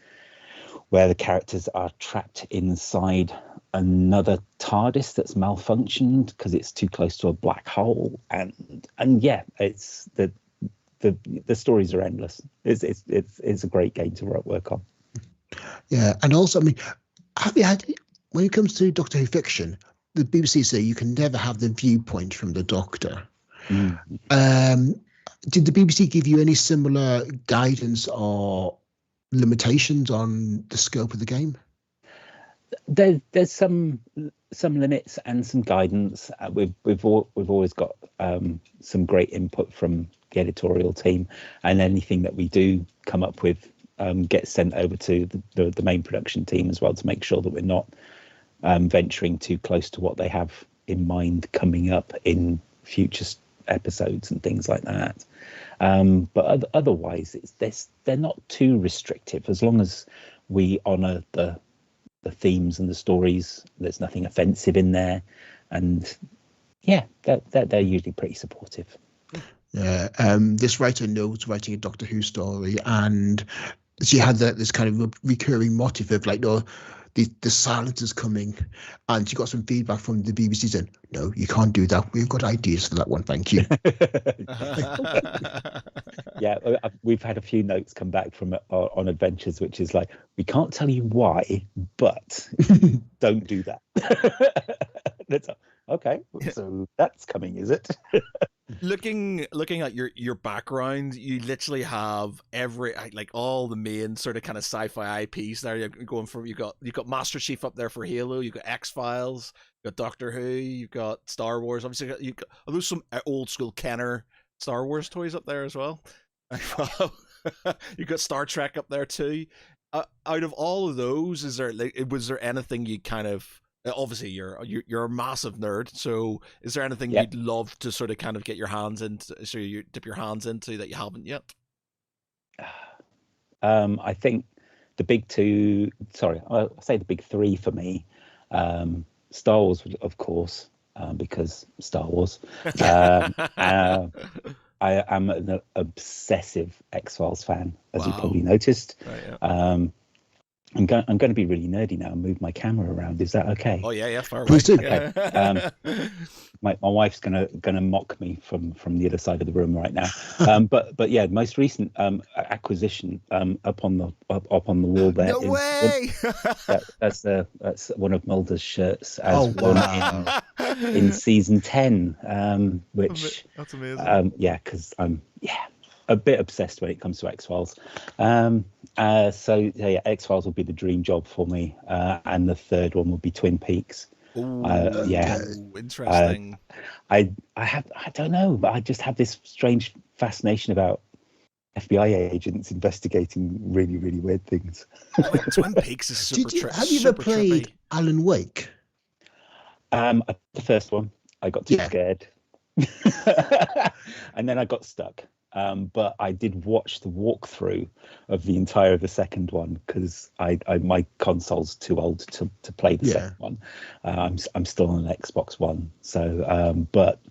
where the characters are trapped inside another TARDIS that's malfunctioned because it's too close to a black hole. And yeah, it's the stories are endless. It's a great game to work on. Yeah, and also, I mean, have you had, when it comes to Doctor Who fiction, the BBC say you can never have the viewpoint from the Doctor. Did the BBC give you any similar guidance or limitations on the scope of the game? There's some limits and some guidance. We've always got some great input from the editorial team, and anything that we do come up with gets sent over to the main production team as well, to make sure that we're not venturing too close to what they have in mind coming up in future episodes and things like that. But otherwise, they're not too restrictive as long as we honour the themes and the stories. There's nothing offensive in there, and yeah, they're usually pretty supportive. Yeah, this writer knows writing a Doctor Who story, and she had this kind of recurring motif of like, no, the silence is coming, and she got some feedback from the BBC saying, no, you can't do that. We've got ideas for that one. Thank you. Yeah, we've had a few notes come back from on Adventures, which is like, we can't tell you why, but don't do that. That's okay. So that's coming, is it? Looking at your background, you literally have all the main sort of kind of sci-fi IPs there. You're going from you've got Master Chief up there for Halo, you've got X-Files, you've got Doctor Who, you've got Star Wars. Obviously, you've got those some old school Kenner Star Wars toys up there as well. You've got Star Trek up there too. Out of all of those, was there anything you kind of, obviously you're a massive nerd, so is there anything you'd love to sort of kind of get your hands into, so you dip your hands into, that you haven't yet? I think the big two, I'll say the big three for me. Star Wars, of course, because Star Wars. I am an obsessive X-Files fan, as you probably noticed. Right, yeah. I'm going to be really nerdy now and move my camera around. Is that okay? Oh yeah, far away. Please do. Okay. My wife's gonna mock me from the other side of the room right now. But yeah, most recent acquisition up on the wall there. No way! That's one of Mulder's shirts as one in season 10, which that's amazing. Yeah, because I'm a bit obsessed when it comes to X-Files. So yeah, X-Files would be the dream job for me, and the third one would be Twin Peaks. Interesting. I don't know, but I just have this strange fascination about FBI agents investigating really, really weird things. Twin Peaks is super. Have you ever played Alan Wake? The first one, I got too scared, and then I got stuck. But I did watch the walkthrough of the entire of the second one because my console's too old to play the second one. I'm still on an Xbox One, so but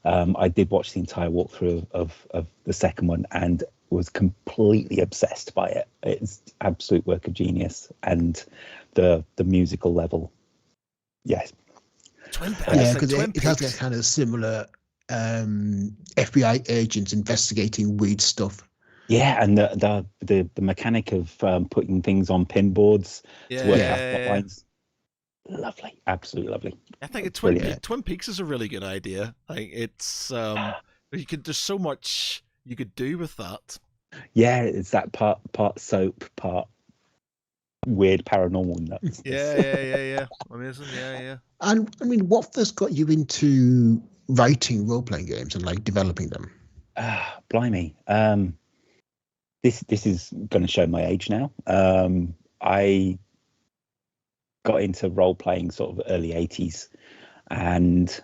I did watch the entire walkthrough of the second one and was completely obsessed by it. It's absolute work of genius, and the musical level. Yes. Twin Peaks. Yeah, because it has that kind of similar FBI agents investigating weird stuff. Yeah, and the mechanic of putting things on pinboards to work out plot lines. Lovely, absolutely lovely. I think Twin Peaks is a really good idea. Like it's there's so much you could do with that. Yeah, it's that part soap, part weird paranormal nuts. Yeah. Amazing. Yeah. And I mean, what first got you into writing role-playing games and like developing them? Blimey. This is going to show my age now. I got into role playing sort of early 80s, and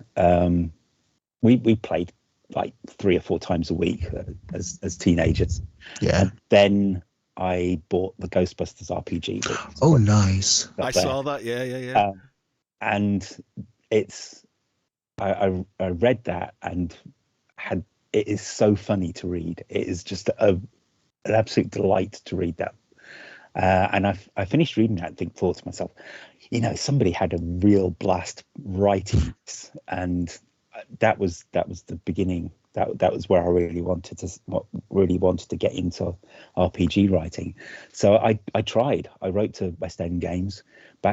we played like 3 or 4 times a week as teenagers. Yeah. And then I bought the Ghostbusters RPG. Oh, nice. I saw that. Yeah. And it's I read that and it is so funny to read. It is just an absolute delight to read that. And I finished reading that and thought to myself, somebody had a real blast writing this, and that was the beginning. That was where I really wanted to get into RPG writing. So I tried. I wrote to West End Games.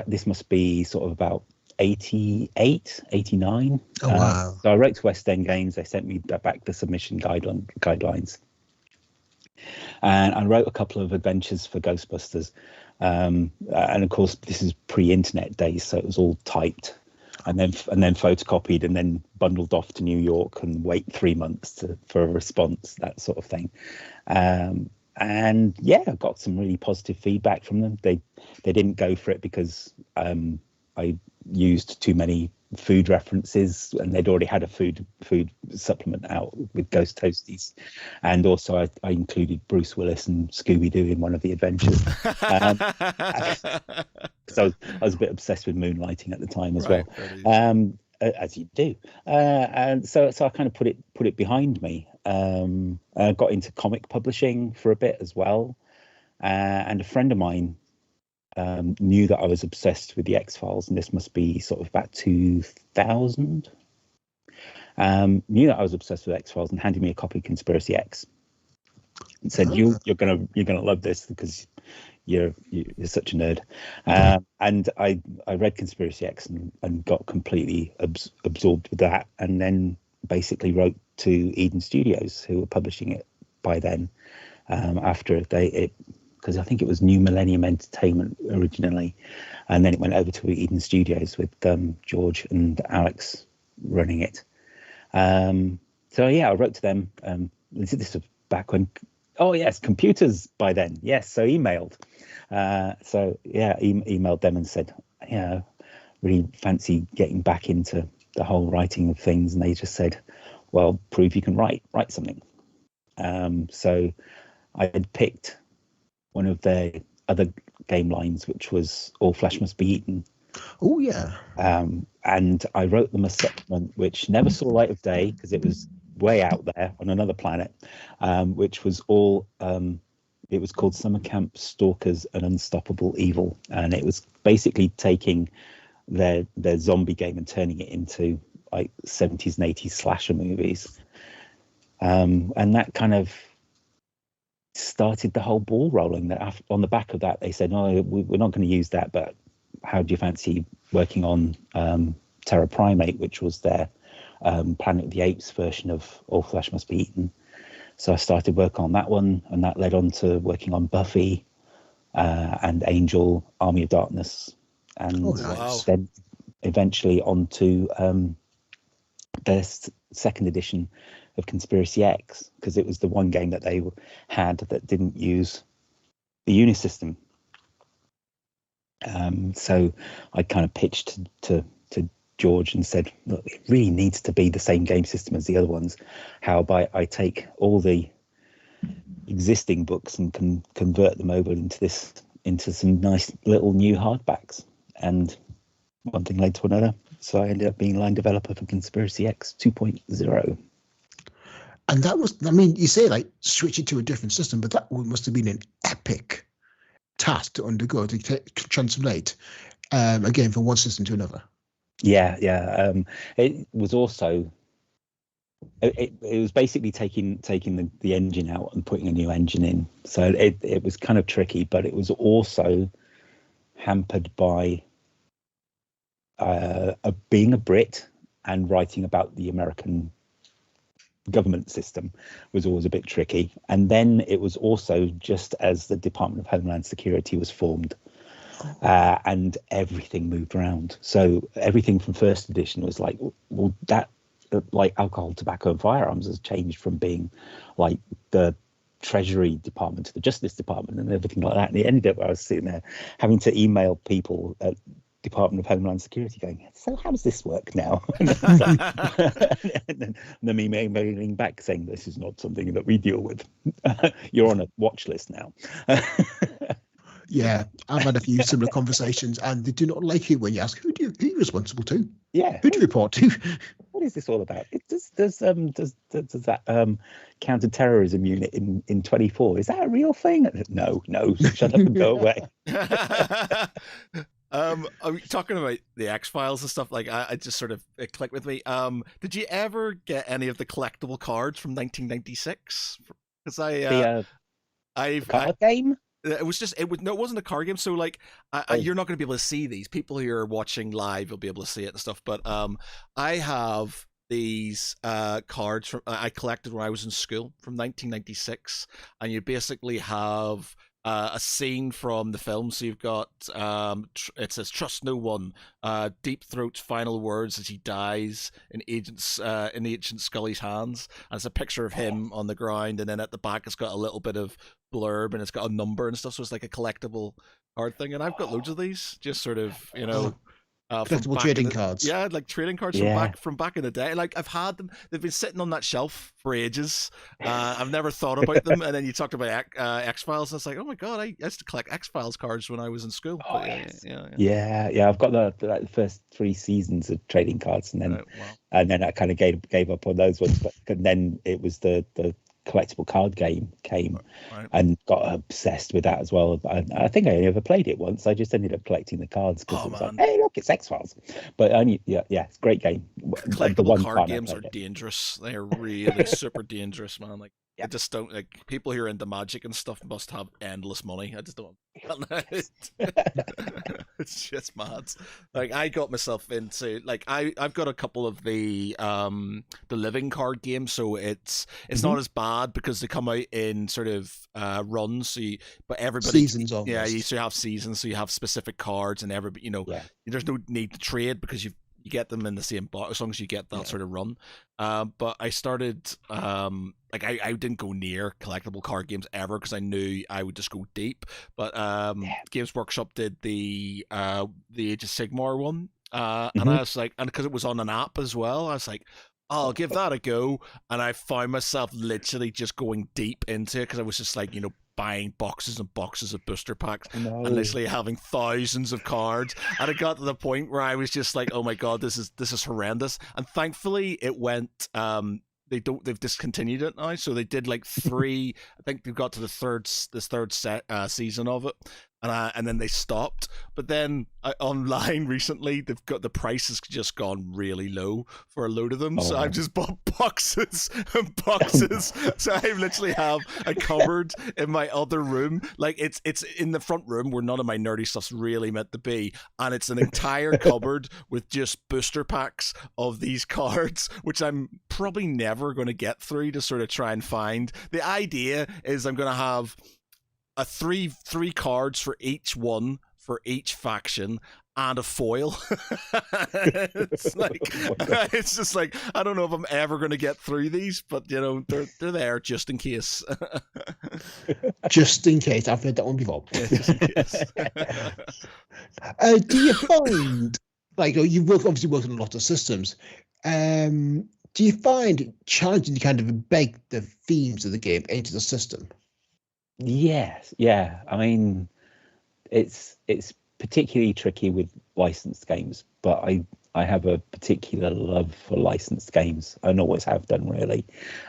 This must be sort of about 88, 89. Oh, wow. So I wrote to West End Games. They sent me back the submission guidelines. And I wrote a couple of adventures for Ghostbusters. And of course, this is pre-internet days, so it was all typed and then photocopied and then bundled off to New York and wait 3 months for a response, that sort of thing. And yeah, I got some really positive feedback from them. They didn't go for it because I used too many food references, and they'd already had a food supplement out with Ghost Toasties, and also I included Bruce Willis and Scooby-Doo in one of the adventures. So I was a bit obsessed with moonlighting at the time as well, as you do. And so I kind of put it behind me. I got into comic publishing for a bit as well, and a friend of mine knew that I was obsessed with the X-Files, and this must be sort of about 2000. Knew that I was obsessed with X-Files and handed me a copy of Conspiracy X and said, "You're gonna love this because you're such a nerd." And I read Conspiracy X and got completely absorbed with that, and then basically wrote to Eden Studios, who were publishing it by then. After because I think it was New Millennium Entertainment originally, and then it went over to Eden Studios with George and Alex running it. So yeah, I wrote to them. This was back when, computers by then. Yes, so emailed. So yeah, emailed them and said, really fancy getting back into the whole writing of things, and they just said, well, prove you can write something. So I had picked one of their other game lines, which was All Flesh Must Be Eaten. Oh, yeah. And I wrote them a supplement which never saw light of day because it was way out there on another planet, which was all, it was called Summer Camp Stalkers and Unstoppable Evil. And it was basically taking their zombie game and turning it into like 70s and 80s slasher movies. And that kind of started the whole ball rolling. That on the back of that, they said, "No, we're not going to use that, but how do you fancy working on Terra Primate, which was their Planet of the Apes version of All Flesh Must Be Eaten?" So I started work on that one, and that led on to working on Buffy and Angel, Army of Darkness, and then eventually on to their second edition of Conspiracy X, because it was the one game that they had that didn't use the Unisystem. So I kind of pitched to George and said, look, it really needs to be the same game system as the other ones. How about I take all the existing books and can convert them over into some nice little new hardbacks? And one thing led to another. So I ended up being line developer for Conspiracy X 2.0. And that was, I mean, you say like switch it to a different system, but that must have been an epic task to undergo, to translate again from one system to another. Yeah. It was also, it was basically taking the engine out and putting a new engine in. So it was kind of tricky, but it was also hampered by being a Brit and writing about the American government system was always a bit tricky. And then it was also just as the Department of Homeland Security was formed. and everything moved around. So everything from first edition was like, well, that like alcohol, tobacco, and firearms has changed from being like the Treasury Department to the Justice Department and everything like that. And it ended up I was sitting there having to email people at Department of Homeland Security going, so how does this work now? And then me emailing back saying, this is not something that we deal with. You're on a watch list now. Yeah, I've had a few similar conversations, and they do not like it when you ask, who are you responsible to? Yeah. Who do you report to? What is this all about? Does that counter-terrorism unit in 24, is that a real thing? No, shut up and go away. Are we talking about the X-Files and stuff? Like, I just sort of, it clicked with me. Did you ever get any of the collectible cards from 1996? Because I've card game. It wasn't a card game. So like, you're not going to be able to see these. People who are watching live will be able to see it and stuff. But I have these cards from I collected when I was in school from 1996, and you basically have a scene from the film. So you've got it says "Trust no one." Deep Throat's final words as he dies in Agent Scully's hands, and it's a picture of him on the ground, and then at the back it's got a little bit of blurb and it's got a number and stuff. So it's like a collectible card thing, and I've got loads of these, just sort of collectible trading cards. Yeah, like trading cards from back in the day. Like I've had them; they've been sitting on that shelf for ages. I've never thought about them. And then you talked about X-Files, and it's like, oh my god, I used to collect X-Files cards when I was in school. Oh, but, yeah. I've got the first 3 seasons of trading cards, and then I kind of gave up on those ones. But then it was the collectible card game came, and got obsessed with that as well. I think I only ever played it once. I just ended up collecting the cards because it was like, hey, look, it's X-Files. But only it's a great game. Collectible card games are dangerous. They are really super dangerous, man. Like I just don't like people who are into Magic and stuff must have endless money. I just don't. It's just mad. Like I got myself into like I've got a couple of the living card games, so it's not as bad because they come out in sort of runs. So but everybody seasons almost. Yeah, you have seasons, so you have specific cards, and everybody there's no need to trade because you get them in the same box as long as you get that sort of run. But I started like I didn't go near collectible card games ever because I knew I would just go deep. But Games Workshop did the Age of Sigmar one, and I was like, and because it was on an app as well, I was like, I'll give that a go. And I found myself literally just going deep into it because I was just like, buying boxes and boxes of booster packs and literally having thousands of cards, and it got to the point where I was just like, oh my god, this is horrendous. And thankfully it went they've discontinued it now, so they did like 3 I think they've got to the third season of it, and then they stopped. But then online recently they've got the prices just gone really low for a load of them, so I've just bought boxes and boxes. So I literally have a cupboard in my other room, like it's in the front room where none of my nerdy stuff's really meant to be, and it's an entire cupboard with just booster packs of these cards, which I'm probably never going to get through to sort of try and find. The idea is I'm going to have a three cards for each one for each faction and a foil. It's just like I don't know if I'm ever going to get through these, but they're there just in case. Just in case. I've heard that one before. Yeah, just in case. Do you find, like, you've obviously worked on a lot of systems, do you find it challenging to kind of embed the themes of the game into the system? Yes, yeah. I mean, it's particularly tricky with licensed games, but I have a particular love for licensed games and always have done, really.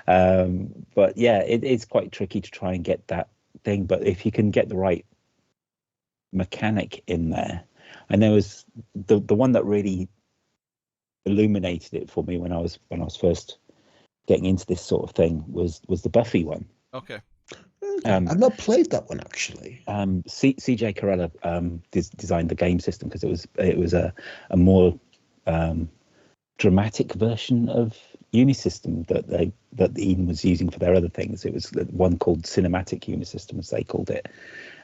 But yeah, it's quite tricky to try and get that thing. But if you can get the right mechanic in there, and there was the one that really illuminated it for me when I was first getting into this sort of thing was the Buffy one. Okay. I've not played that one actually. CJ Carella designed the game system because it was a more dramatic version of Unisystem that Eden was using for their other things. It was one called Cinematic Unisystem, as they called it.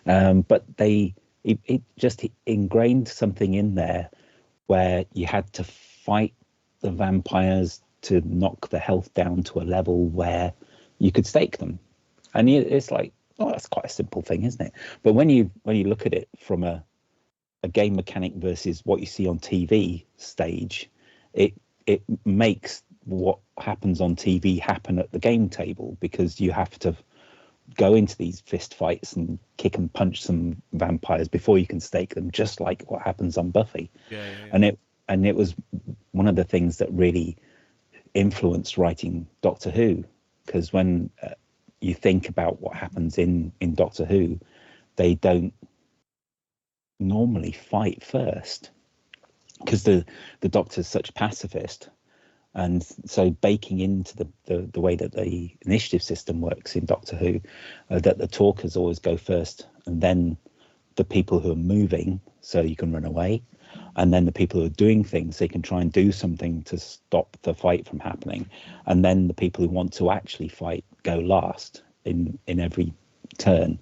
But they it just ingrained something in there where you had to fight the vampires to knock the health down to a level where you could stake them. And it's like, oh, that's quite a simple thing, isn't it? But when you look at it from a game mechanic versus what you see on TV stage, it makes what happens on TV happen at the game table, because you have to go into these fist fights and kick and punch some vampires before you can stake them, just like what happens on Buffy. Yeah. And it was one of the things that really influenced writing Doctor Who, because when you think about what happens in Doctor Who, they don't normally fight first, because the Doctor's such a pacifist. And so baking into the way that the initiative system works in Doctor Who, that the talkers always go first, and then the people who are moving, so you can run away, and then the people who are doing things, so you can try and do something to stop the fight from happening, and then the people who want to actually fight go last in every turn.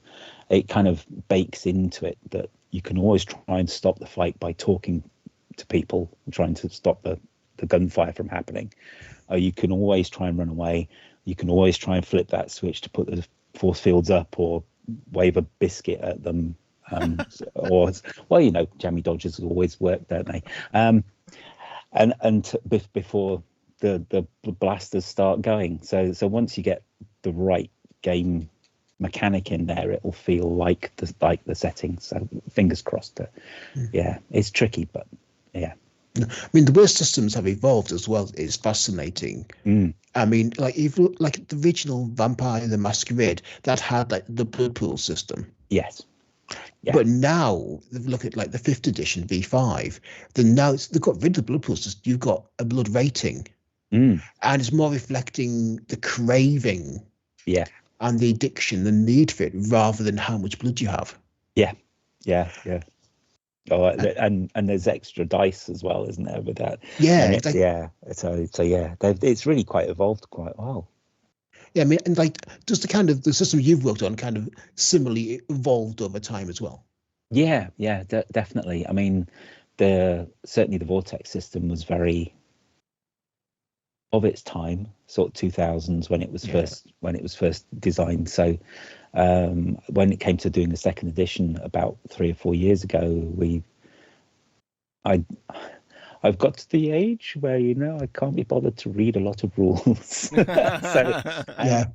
It kind of bakes into it that you can always try and stop the fight by talking to people and trying to stop the gunfire from happening. You can always try and run away. You can always try and flip that switch to put the force fields up, or wave a biscuit at them. Or, well, you know, jammy dodgers always work, don't they? And before the blasters start going. So once you get the right game mechanic in there, it will feel like the setting. So fingers crossed. Yeah, it's tricky, but yeah. I mean, the way systems have evolved as well is fascinating. I mean, like even like the original Vampire the Masquerade, that had like the blood pool system. Yes. Yeah. But now look at like the 5th edition V5. Then now they've got rid of the blood pool system. You've got a blood rating, and it's more reflecting the craving, and the addiction, the need for it, rather than how much blood you have. Yeah. Oh, and there's extra dice as well, isn't there, with that? Yeah, So yeah, it's really quite evolved quite well. Yeah, I mean, and like, does the system you've worked on kind of similarly evolved over time as well? Yeah, definitely. I mean, certainly the Vortex system was very of its time, sort of 2000s when it was first designed. So when it came to doing the 2nd edition about 3 or 4 years ago, I've got to the age where, you know, I can't be bothered to read a lot of rules. I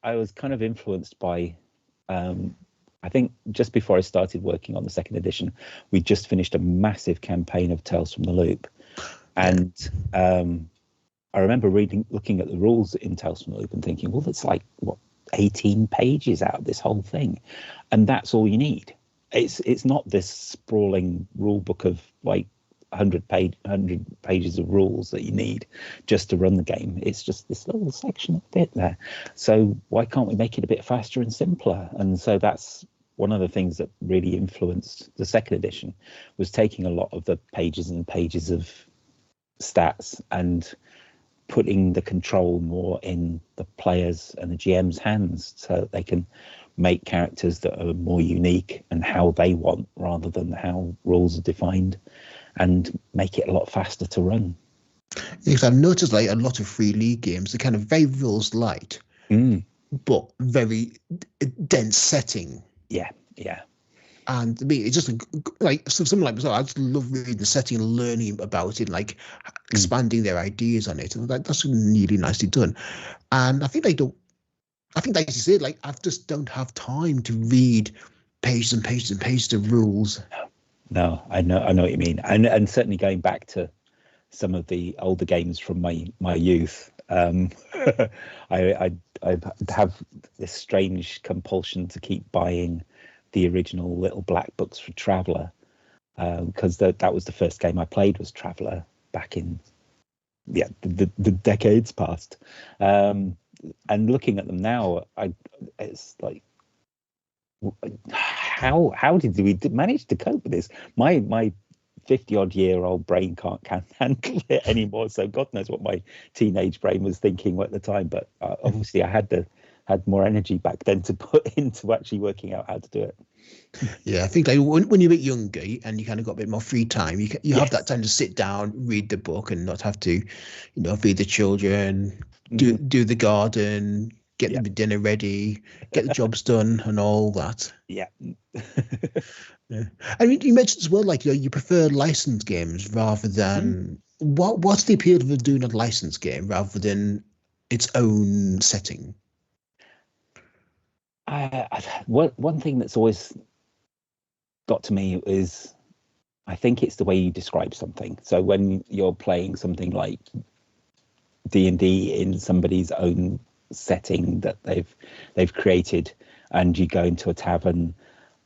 was kind of influenced by, I think just before I started working on the 2nd edition, we just finished a massive campaign of Tales from the Loop. And I remember looking at the rules in Tales from the Loop and thinking, well, that's like, what, 18 pages out of this whole thing. And that's all you need. It's not this sprawling rule book of like 100 pages of rules that you need just to run the game. It's just this little section of bit there. So why can't we make it a bit faster and simpler? And so that's one of the things that really influenced the 2nd edition, was taking a lot of the pages and pages of stats and putting the control more in the players and the GM's hands, so that they can make characters that are more unique and how they want, rather than how rules are defined, and make it a lot faster to run. Because I've noticed like a lot of free league games, they're kind of very rules light, but very dense setting. Yeah. And to me, it's just like something like myself. I just love reading the setting and learning about it, like expanding their ideas on it, and that's really nicely done. And I think like you said, like I just don't have time to read pages and pages and pages of rules. No, I know what you mean, and certainly going back to some of the older games from my youth, I have this strange compulsion to keep buying the original little black books for Traveller, because that was the first game I played, was Traveller back in the decades past. And looking at them now, it's like, how did we manage to cope with this? My 50-odd-year-old brain can't handle it anymore. So God knows what my teenage brain was thinking at the time. But obviously, I had the had more energy back then to put into actually working out how to do it. Yeah, I think like when you're a bit younger and you kind of got a bit more free time, you have that time to sit down, read the book, and not have to, feed the children, do the garden, get the dinner ready, get the jobs done, and all that. Yeah. Yeah. I mean, you mentioned as well, like you prefer licensed games rather than what's the appeal of doing a licensed game rather than its own setting? One thing that's always got to me is, I think it's the way you describe something. So when you're playing something like D&D in somebody's own setting that they've created, and you go into a tavern,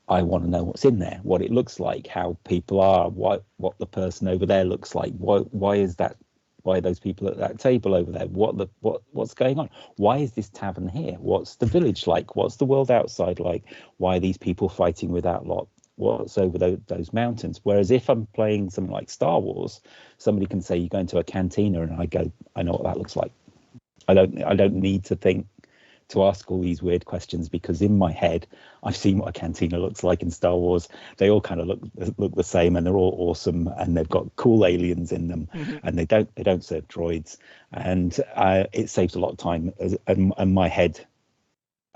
I want to know what's in there, what it looks like, how people are, what the person over there looks like, why is that, why are those people at that table over there, what's going on, why is this tavern here, what's the village like, what's the world outside like, why are these people fighting with that lot, what's over those mountains. Whereas if I'm playing something like Star Wars, somebody can say you go into a cantina, and I go, I know what that looks like. I don't need to ask all these weird questions, because in my head I've seen what a cantina looks like in Star Wars. They all kind of look the same, and they're all awesome, and they've got cool aliens in them, and they don't serve droids, and it saves a lot of time, and my head,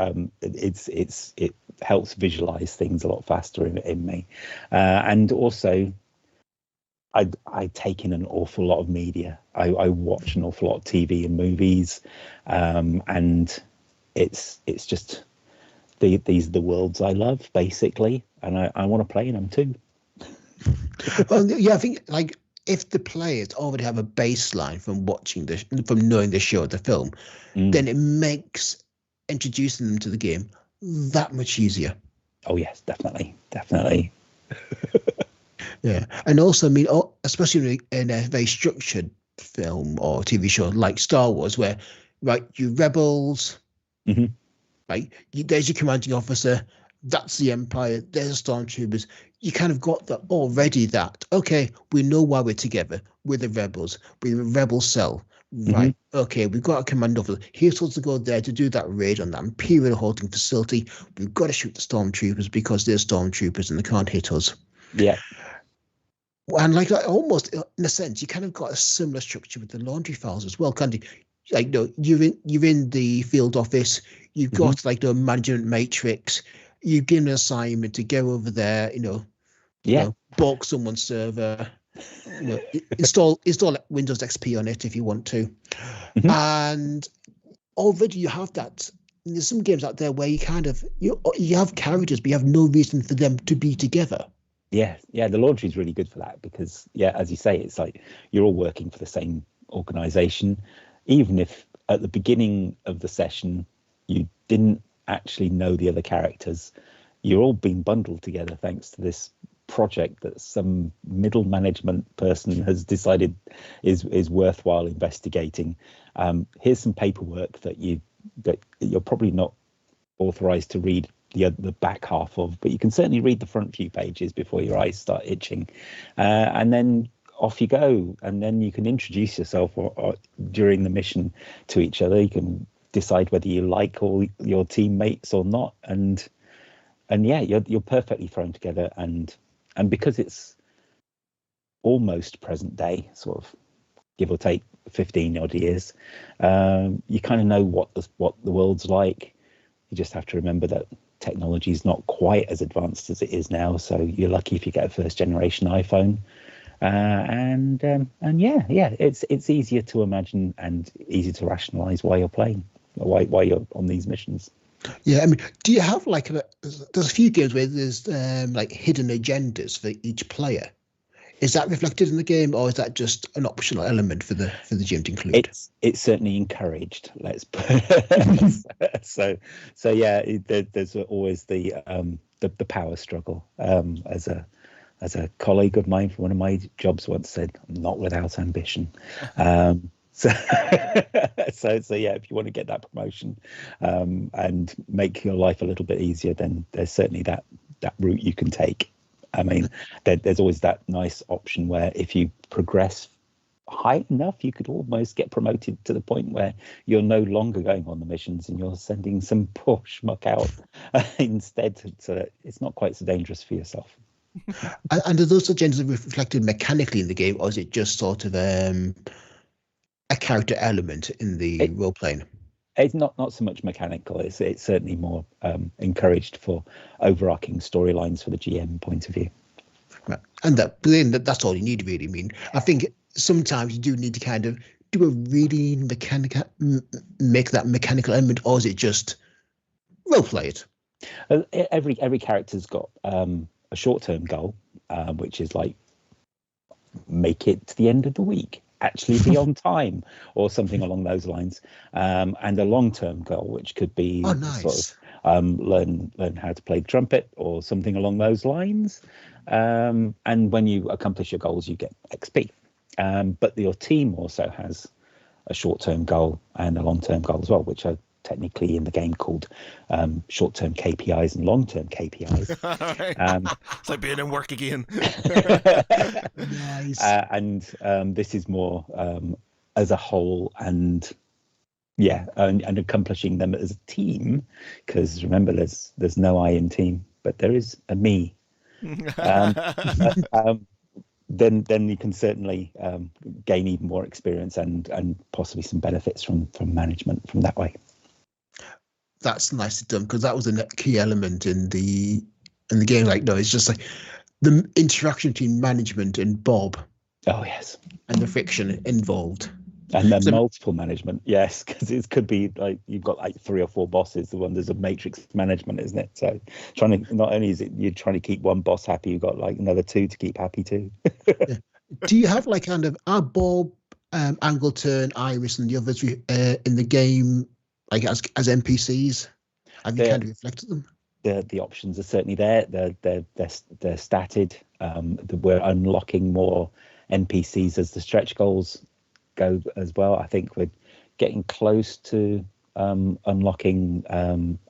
it helps visualize things a lot faster in me, and also I take in an awful lot of media. I watch an awful lot of TV and movies, and it's just these are the worlds I love, basically, and I want to play in them too. Well, yeah, I think like if the players already have a baseline from knowing the show or the film, then it makes introducing them to the game that much easier. Oh yes, definitely. Yeah, and also, I mean, especially in a very structured film or TV show like Star Wars, where you rebels, right? There's your commanding officer, that's the Empire, there's the stormtroopers. You kind of got that already. That okay, we know why we're together. We're the rebels. We're the rebel cell. Right. Okay, we've got a command officer. He's supposed to go there to do that raid on that Imperial holding facility. We've got to shoot the stormtroopers because they're stormtroopers and they can't hit us. Yeah. And like almost in a sense, you kind of got a similar structure with the laundry files as well, can't you? Like, you're in the field office. You've got like the management matrix. You've given an assignment to go over there. Balk someone's server. Install Windows XP on it if you want to, and already you have that. There's some games out there where you kind of you have characters, but you have no reason for them to be together. Yeah, the laundry is really good for that, because as you say, it's like you're all working for the same organization, even if at the beginning of the session you didn't actually know the other characters. You're all being bundled together thanks to this project that some middle management person has decided is worthwhile investigating. Here's some paperwork that you're probably not authorized to read the back half of, but you can certainly read the front few pages before your eyes start itching, and then off you go, and then you can introduce yourself or during the mission to each other. You can decide whether you like all your teammates or not, and you're perfectly thrown together, and because it's almost present day, sort of give or take 15 odd years, you kind of know what the world's like. You just have to remember that technology is not quite as advanced as it is now, so you're lucky if you get a first generation iPhone, it's easier to imagine and easy to rationalize why you're playing, why you're on these missions. Yeah, I mean, do you have like there's a few games where there's like hidden agendas for each player? Is that reflected in the game, or is that just an optional element for the GM to include? It's certainly encouraged. Let's put so yeah. There's always the power struggle. As a colleague of mine from one of my jobs once said, "I'm not without ambition." So yeah, if you want to get that promotion and make your life a little bit easier, then there's certainly that route you can take. I mean, there's always that nice option where if you progress high enough, you could almost get promoted to the point where you're no longer going on the missions and you're sending some poor schmuck out instead, so that it's not quite so dangerous for yourself. And are those agendas reflected mechanically in the game, or is it just sort of a character element in the role playing? It's not so much mechanical. It's certainly more encouraged for overarching storylines for the GM point of view. Right. And that's all you need, really. I mean, I think sometimes you do need to kind of do a really make that mechanical element, or is it just role play it? Every character's got a short-term goal, which is like make it to the end of the week, actually be on time, or something along those lines, and a long-term goal, which could be sort of learn how to play the trumpet or something along those lines. And when you accomplish your goals, you get XP. But your team also has a short-term goal and a long-term goal as well, which are technically in the game called short-term KPIs and long-term KPIs. It's like being in work again. Nice. And this is more as a whole, and and accomplishing them as a team, because remember, there's no I in team, but there is a me. Then you can certainly gain even more experience and possibly some benefits from management from that way. That's nicely done, because that was a key element in the game. Like, no, it's just like the interaction between management and Bob. Oh yes, and the friction involved. And then multiple management, yes, because it could be like you've got like 3 or 4 bosses. The one, there's a matrix management, isn't it? So trying to, not only is it you're trying to keep one boss happy, you've got like another 2 to keep happy too. Yeah. Do you have like kind of Bob, Angleton, Iris, and the others in the game, like as NPCs? Have you kind of reflected them? The options are certainly there. They're statted. We're unlocking more NPCs as the stretch goals go as well. I think we're getting close to unlocking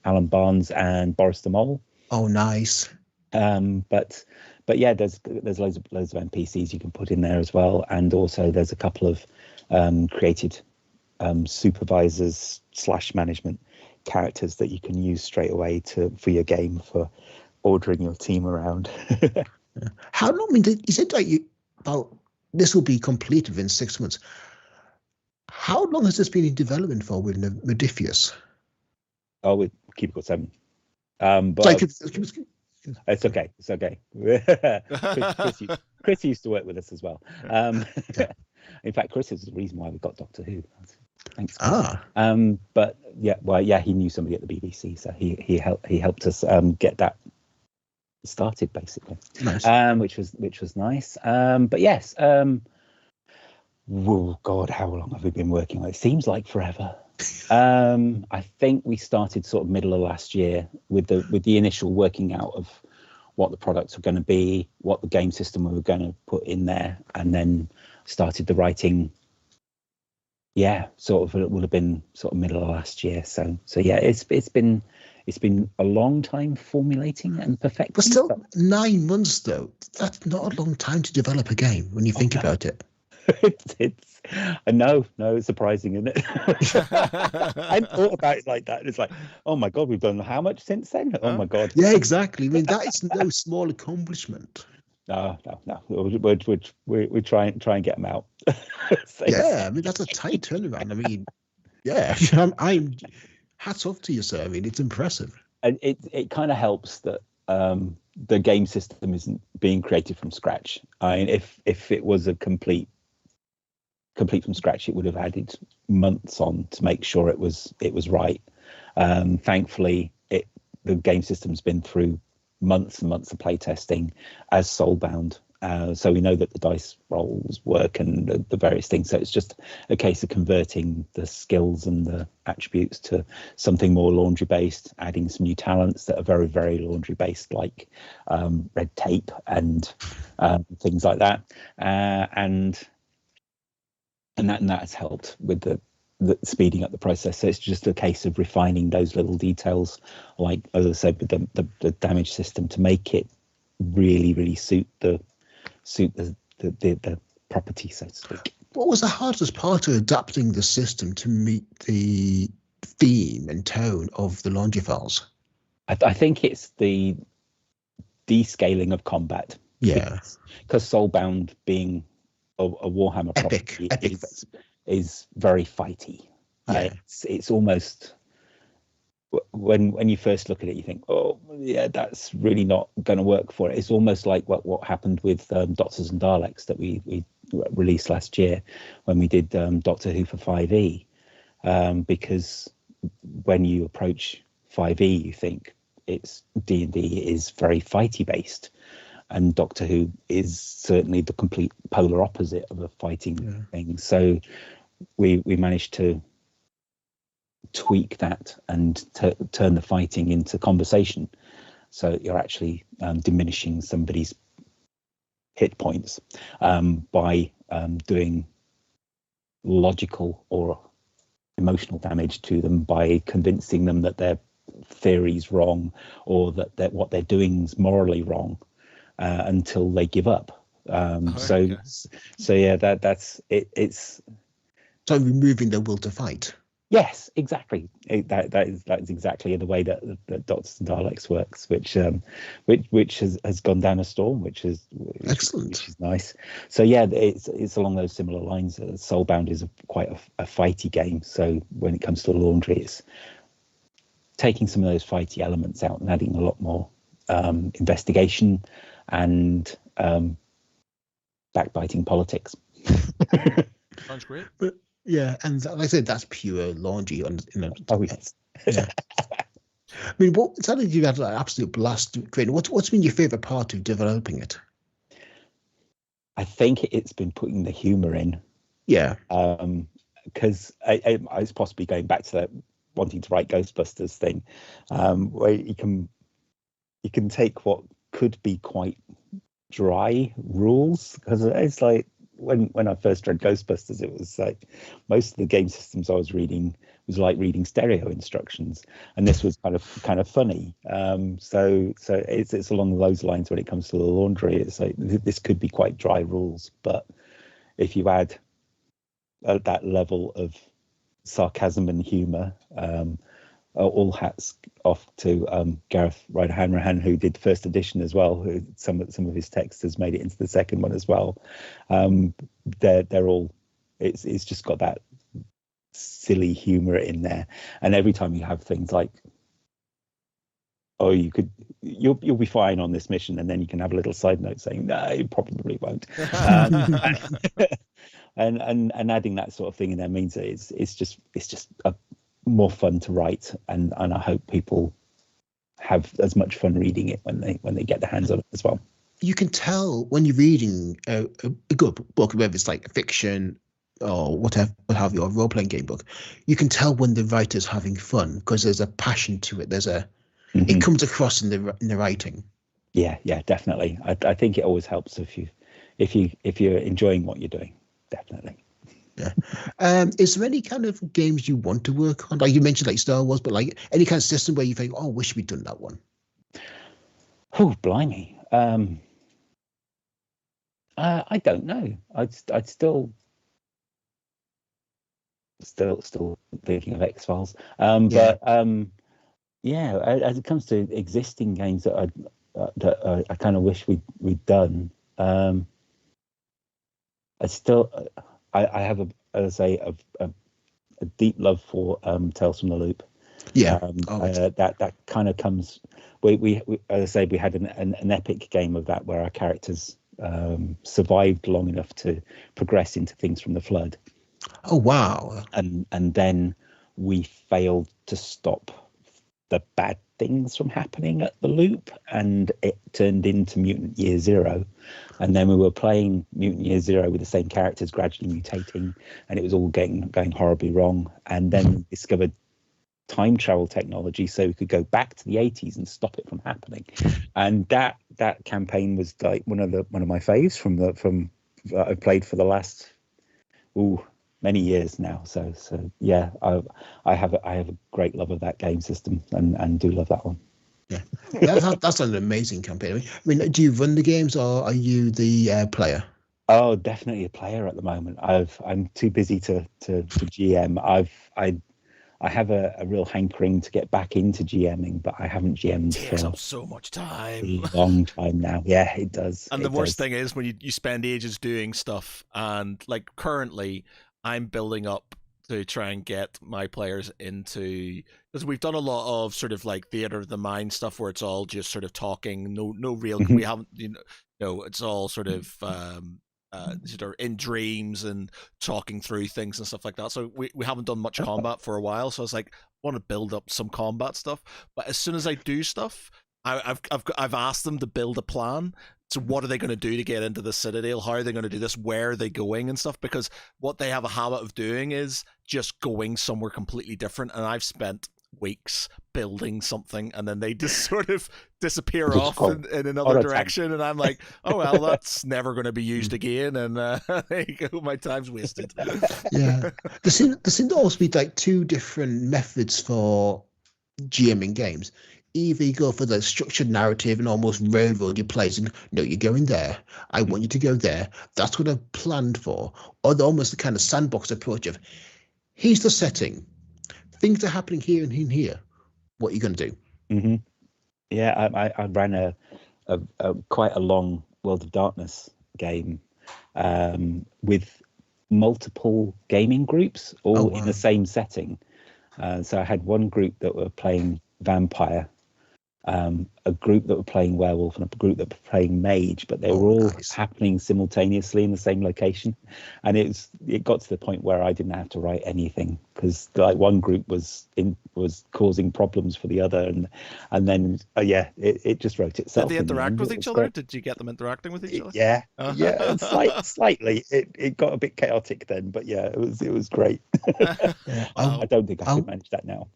Alan Barnes and Boris the Mole. Oh, nice. But yeah, there's loads of NPCs you can put in there as well, and also there's a couple of created supervisors / management characters that you can use straight away for your game for ordering your team around. How long? I mean, you said like about this will be complete within 6 months. How long has this been in development for with Modiphius? Oh, with Cubicle 7. But it's okay. It's okay. Chris used to work with us as well. In fact, Chris is the reason why we got Doctor Who. Thanks. But yeah, he knew somebody at the BBC, so he helped us get that started basically. Nice. Which was nice. But yes. Oh God, how long have we been working on it? It seems like forever. I think we started sort of middle of last year with the initial working out of what the products were going to be, what the game system we were going to put in there, and then started the writing. Yeah, sort of it would have been sort of middle of last year. So yeah, it's been a long time formulating and perfecting. But still, 9 months though. That's not a long time to develop a game when you think about it. It's no, it's surprising, isn't it? I thought about it like that. It's like, oh my God, we've done how much since then? Oh my God. Yeah, exactly. I mean, that is no small accomplishment. No. We try and get them out. Yeah, I mean, that's a tight turnaround. I mean, yeah, I'm hats off to you, sir. I mean, it's impressive. And it kind of helps that the game system isn't being created from scratch. I mean, if it was a complete from scratch, it would have added months on to make sure it was right. Thankfully, the game system's been through months and months of playtesting as soulbound, so we know that the dice rolls work and the various things. So it's just a case of converting the skills and the attributes to something more laundry based, adding some new talents that are very, very laundry based, like red tape and things like that, and that has helped with the speeding up the process. So it's just a case of refining those little details, like as I said, with the damage system, to make it really, really suit the property, so to speak. What was the hardest part of adapting the system to meet the theme and tone of the laundry files? I think it's the descaling of combat. Yeah, because Soulbound being a Warhammer epic. is very fighty. Yeah. It's almost, when you first look at it, you think, oh yeah, that's really not going to work for it. It's almost like what happened with Doctors and Daleks that we released last year when we did Doctor Who for 5e, because when you approach 5e, you think it's D&D is very fighty based, and Doctor Who is certainly the complete polar opposite of a fighting thing. So we managed to tweak that and turn the fighting into conversation. So you're actually diminishing somebody's hit points by doing logical or emotional damage to them, by convincing them that their theory's wrong, or that what they're doing is morally wrong, until they give up. So yeah, that's it. It's so removing their will to fight. Yes, exactly. That is exactly the way that Doctors and Daleks works, which has gone down a storm, which is excellent, which is nice. So yeah, it's along those similar lines. Soulbound is quite a fighty game. So when it comes to laundry, it's taking some of those fighty elements out and adding a lot more investigation and backbiting politics. Sounds great. But yeah, and like I said, that's pure laundry. Oh yes. Yeah. I mean, it sounded like you had an absolute blast creating. What's been your favorite part of developing it? I think it's been putting the humor in. Yeah. Because I was possibly going back to that wanting to write Ghostbusters thing, where you can take what could be quite dry rules, because it's like when I first read Ghostbusters, it was like most of the game systems I was reading was like reading stereo instructions, and this was kind of funny. So it's along those lines when it comes to the laundry. It's like this could be quite dry rules, but if you add that level of sarcasm and humor, all hats off to Gareth Ryder Hanrahan, who did first edition as well. Who some of his text has made it into the second one as well. They're all. It's just got that silly humor in there, and every time you have things like, oh, you'll be fine on this mission, and then you can have a little side note saying, no, you probably won't. And adding that sort of thing in there means that it's just more fun to write, and I hope people have as much fun reading it when they get their hands on it as well. You can tell when you're reading a good book, whether it's like fiction or whatever, what have you, or a role-playing game book. You can tell when the writer's having fun because there's a passion to it. It comes across in the writing. Yeah, definitely. I think it always helps if you're enjoying what you're doing. Definitely. Yeah. Is there any kind of games you want to work on? Like you mentioned, like Star Wars, but like any kind of system where you think, oh, I wish we'd done that one. Oh, blimey. I don't know. I'd still thinking of X-Files. But yeah, as it comes to existing games that I kind of wish we'd done. I have a deep love for Tales from the Loop. Yeah, that kind of comes. We as I say, we had an epic game of that where our characters survived long enough to progress into things from the Flood. Oh wow! And then we failed to stop the bad things from happening at the Loop, and it turned into Mutant Year Zero. And then we were playing Mutant Year Zero with the same characters gradually mutating, and it was all going horribly wrong. And then we discovered time travel technology, so we could go back to the 80s and stop it from happening. And that campaign was like one of my faves from I've played for the last many years now. So yeah, I have a great love of that game system and do love that one. Yeah, that's an amazing campaign. I mean, do you run the games or are you the player? Oh, definitely a player at the moment. I'm too busy to GM. I have a real hankering to get back into GMing, but I haven't GM'd Takes for up so much time. a long time now. Yeah, it does. And the worst thing is when you spend ages doing stuff, and like currently I'm building up to try and get my players into, because we've done a lot of sort of like theater of the mind stuff where it's all just sort of talking, no real, we haven't, it's all sort of sort of in dreams and talking through things and stuff like that. So we haven't done much combat for a while. So I was like, I want to build up some combat stuff. But as soon as I do stuff, I've asked them to build a plan. So what are they going to do to get into the Citadel? How are they going to do this? Where are they going and stuff? Because what they have a habit of doing is just going somewhere completely different. And I've spent weeks building something and then they just sort of disappear off in another direction. And I'm like, oh, well, that's never going to be used again. And there you go. My time's wasted. Yeah. There seem to also be like two different methods for GMing games. Either you go for the structured narrative and almost railroad your players and no, you're going there. I want you to go there. That's what I've planned for. Or almost the kind of sandbox approach of here's the setting. Things are happening here and here. What are you going to do? Mm-hmm. Yeah, I ran a quite a long World of Darkness game with multiple gaming groups all in the same setting. So I had one group that were playing vampire, a group that were playing werewolf, and a group that were playing mage, but they were all happening simultaneously in the same location. And it got to the point where I didn't have to write anything because like one group was causing problems for the other, and then it just wrote itself. Did they interact with each other? Did you get them interacting with each other? Yeah, yeah, slightly. It got a bit chaotic then, but yeah, it was great. I don't think I could manage that now.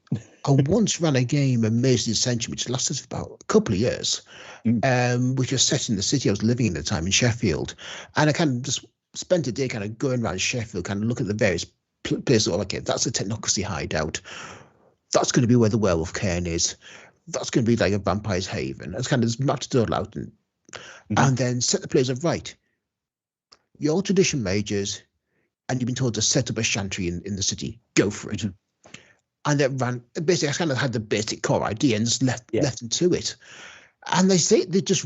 I once ran a game, Amazing Ascension, which lasted for about a couple of years, which was set in the city I was living in at the time in Sheffield. And I kind of just spent a day kind of going around Sheffield, kind of looking at the various places. Okay, that's a technocracy hideout. That's going to be where the werewolf cairn is. That's going to be like a vampire's haven. It's kind of just mapped it all out and then set the players up right. You're all tradition majors, and you've been told to set up a chantry in the city. Go for it. And it ran, basically, I kind of had the basic core idea and just left into it. And they say they just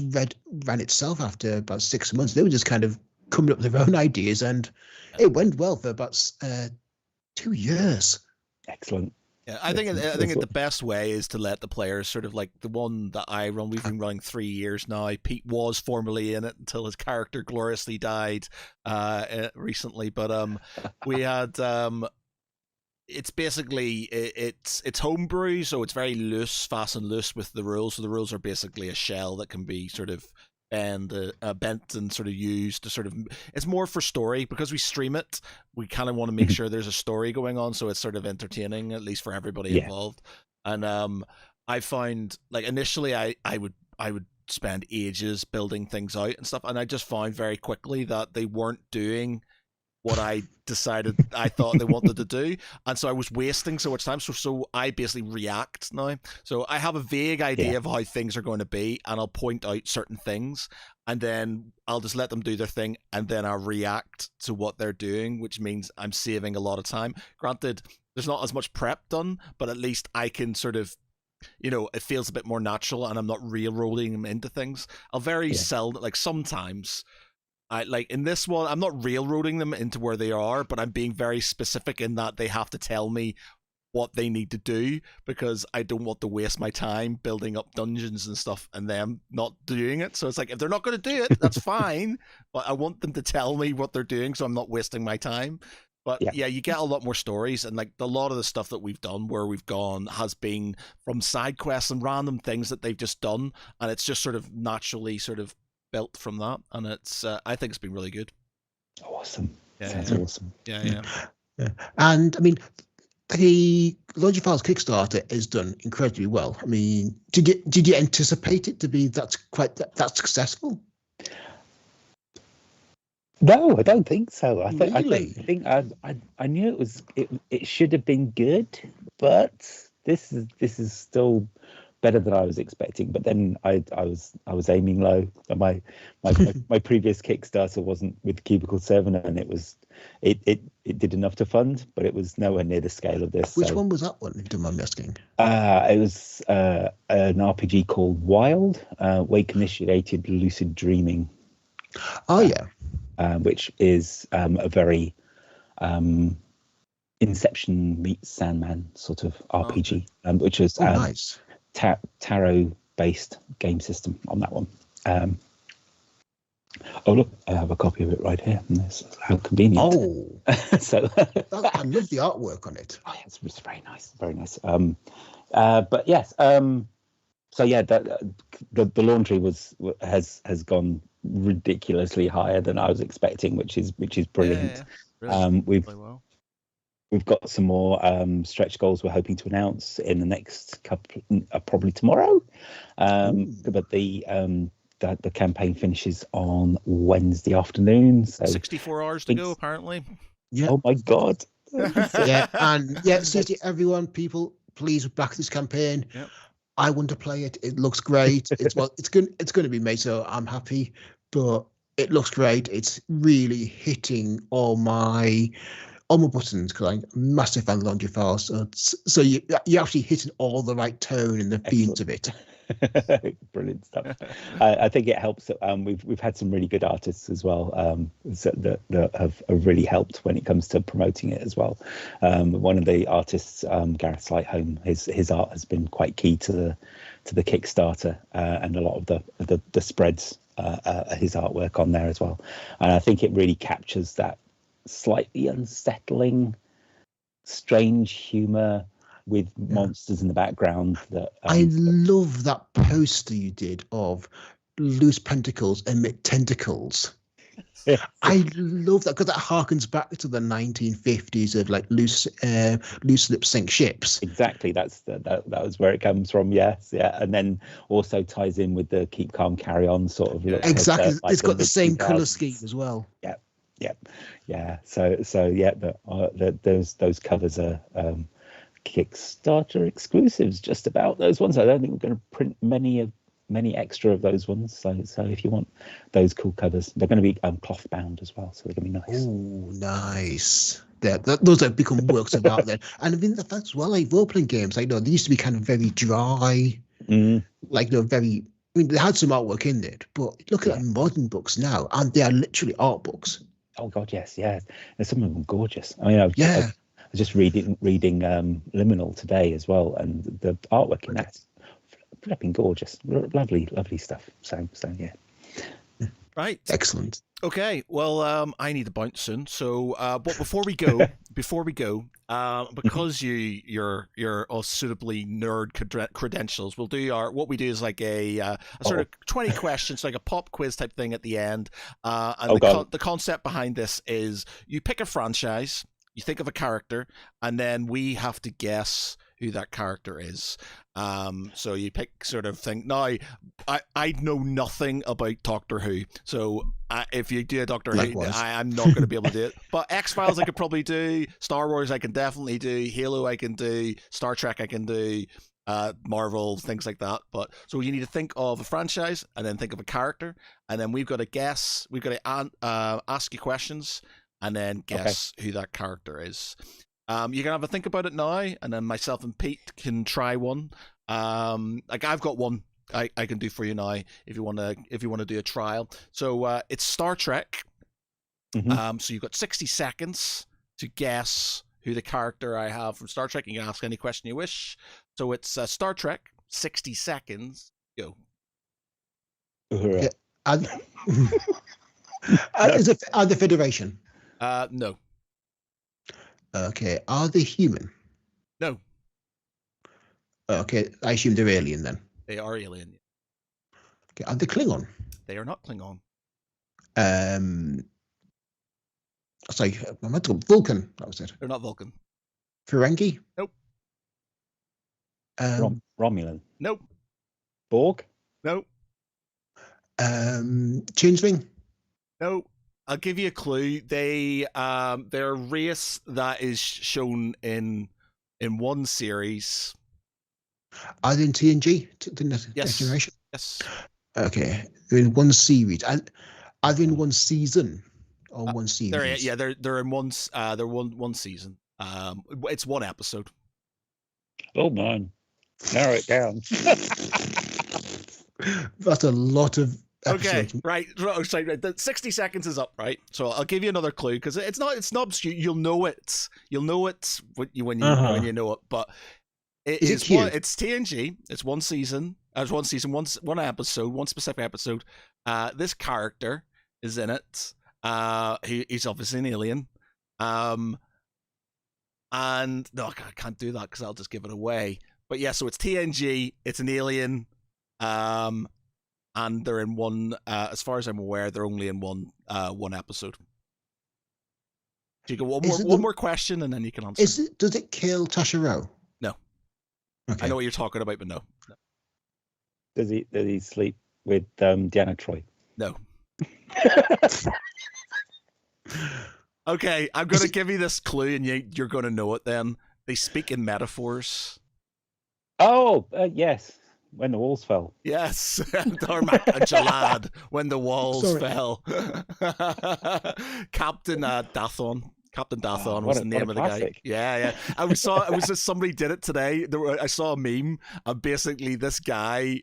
ran itself after about 6 months. They were just kind of coming up with their own ideas, and it went well for about 2 years. Excellent. Yeah, I think the best way is to let the players sort of like the one that I run. We've been running 3 years now. Pete was formerly in it until his character gloriously died recently. But we had it's basically it's homebrew, so it's very loose, fast and loose with the rules. So the rules are basically a shell that can be sort of bent and sort of used to sort of, it's more for story because we stream it. We kind of want to make sure there's a story going on, so it's sort of entertaining, at least for everybody involved. And I found like initially I would spend ages building things out and stuff, and I just found very quickly that they weren't doing what I decided I thought they wanted to do, and so I was wasting so much time. So I basically react now. So I have a vague idea of how things are going to be, and I'll point out certain things, and then I'll just let them do their thing, and then I'll react to what they're doing, which means I'm saving a lot of time. Granted, there's not as much prep done, but at least I can sort of, it feels a bit more natural, and I'm not railroading them into things. I'll very seldom, like sometimes. Like in this one, I'm not railroading them into where they are, but I'm being very specific in that they have to tell me what they need to do, because I don't want to waste my time building up dungeons and stuff and them not doing it. So it's like, if they're not going to do it, that's fine, but I want them to tell me what they're doing so I'm not wasting my time. But yeah, you get a lot more stories, and like a lot of the stuff that we've done where we've gone has been from side quests and random things that they've just done, and it's just sort of naturally sort of built from that, and it's I think it's been really good. Awesome. Sounds awesome. Yeah. And I mean, the Logic Files Kickstarter is done incredibly well. I mean, did you anticipate it to be that successful? No, I don't think so. I knew it should have been good, but this is still better than I was expecting. But then I was aiming low. And my previous Kickstarter wasn't with Cubicle 7, and it did enough to fund, but it was nowhere near the scale of this. Which one was that one, if you don't mind me asking? It was an RPG called Wild, Wake Initiated Lucid Dreaming. Oh yeah. Which is a very Inception meets Sandman sort of RPG, which is nice tarot-based game system on that one. Oh look, I have a copy of it right here. How convenient! Oh, so I love the artwork on it. Oh, yeah, it's very nice, very nice. But yes, so yeah, the laundry has gone ridiculously higher than I was expecting, which is brilliant. Yeah. Really We've got some more stretch goals we're hoping to announce in the next couple, probably tomorrow. But the campaign finishes on Wednesday afternoon. So 64 hours to go, apparently. Yeah. Oh my God. Yeah, and yeah, seriously, everyone, people, please back this campaign. Yep. I want to play it. It looks great. It's going to be made, so I'm happy. But it looks great. It's really hitting all my buttons, because I'm a massive fan of Laundry Files. So you're actually hitting all the right tone and the themes of it. Brilliant stuff. I think it helps that we've had some really good artists as well that have really helped when it comes to promoting it as well. One of the artists, Gareth Slightholme, his art has been quite key to the Kickstarter, and a lot of the spreads, his artwork on there as well. And I think it really captures that slightly unsettling, strange humor with monsters in the background. That I love that poster you did of loose pentacles emit tentacles. Yes. I love that, because that harkens back to the 1950s of like loose lip sync ships. Exactly, that was where it comes from. Yes, yeah, and then also ties in with the keep calm, carry on sort of look. Exactly, like it's got the same 2000s. color scheme as well. Yeah. So yeah, those covers are Kickstarter exclusives. Just about those ones. I don't think we're going to print many extra of those ones. So if you want those cool covers, they're going to be cloth bound as well. So they're going to be nice. Oh, nice. Those have become works of art then. And I mean, the fact as well, like role playing games, like, they used to be kind of very dry, like very. I mean, they had some artwork in it, but look at modern books now, and they are literally art books. Oh God, yes. And some of them gorgeous. I mean, I was just reading Liminal today as well, and the artwork in that's flipping gorgeous, lovely stuff. So yeah. Right. Excellent. Okay. Well, I need to bounce soon. So, but before we go, because you're all suitably nerd credentials, we'll do what we do is like a sort of 20 questions, like a pop quiz type thing at the end. And the concept behind this is you pick a franchise, you think of a character, and then we have to guess who that character is. So you pick sort of thing. Now, I know nothing about Doctor Who, so if you do a Doctor Who, I'm not going to be able to do it. But X-Files I could probably do. Star Wars I can definitely do. Halo I can do. Star Trek I can do. Marvel, things like that. But so you need to think of a franchise and then think of a character, and then we've got to guess. We've got to ask you questions and then guess who that character is. You can have a think about it now, and then myself and Pete can try one. Like I've got one I can do for you now if you want to do a trial. So it's Star Trek. So you've got 60 seconds to guess who the character I have from Star Trek. You can ask any question you wish. So it's Star Trek. 60 seconds. Go. Okay. Is it the Federation? No. Okay. Are they human? No. Okay. I assume they're alien then. They are alien. Okay. Are they Klingon? They are not Klingon. Sorry, I meant to go Vulcan. That was it. They're not Vulcan. Ferengi? Nope. Romulan? Nope. Borg? Nope. Changeling? Nope. I'll give you a clue. They're a race that is shown in one series. Are they in TNG? The next Yes. generation? Yes. Okay. They're in one series. Are they in one season or one series? They're in one. They're one season. It's one episode. Oh man, narrow it down. That's a lot of episodes. Okay, right. Sorry, the 60 seconds is up, right? So I'll give you another clue because it's not obscure. You'll know it when you know it. But Is it Q? It's TNG. It's one season. One episode, one specific episode. This character is in it. He's obviously an alien. And no, I can't do that because I'll just give it away. But yeah, so it's TNG. It's an alien. And they're in one. As far as I'm aware, they're only in one episode. So you go one more question, and then you can answer. Does it kill Tasha Rowe? No. Okay. I know what you're talking about, but no. Does he sleep with Deanna Troi? No. Okay, I'm going to give you this clue, and you're going to know it then. They speak in metaphors. Oh, yes. When the walls fell. Yes. Darmak and Jalad, when the walls fell. Captain Dathon. Captain Dathon was the name of the guy. Yeah. It was just somebody did it today. I saw a meme, and basically this guy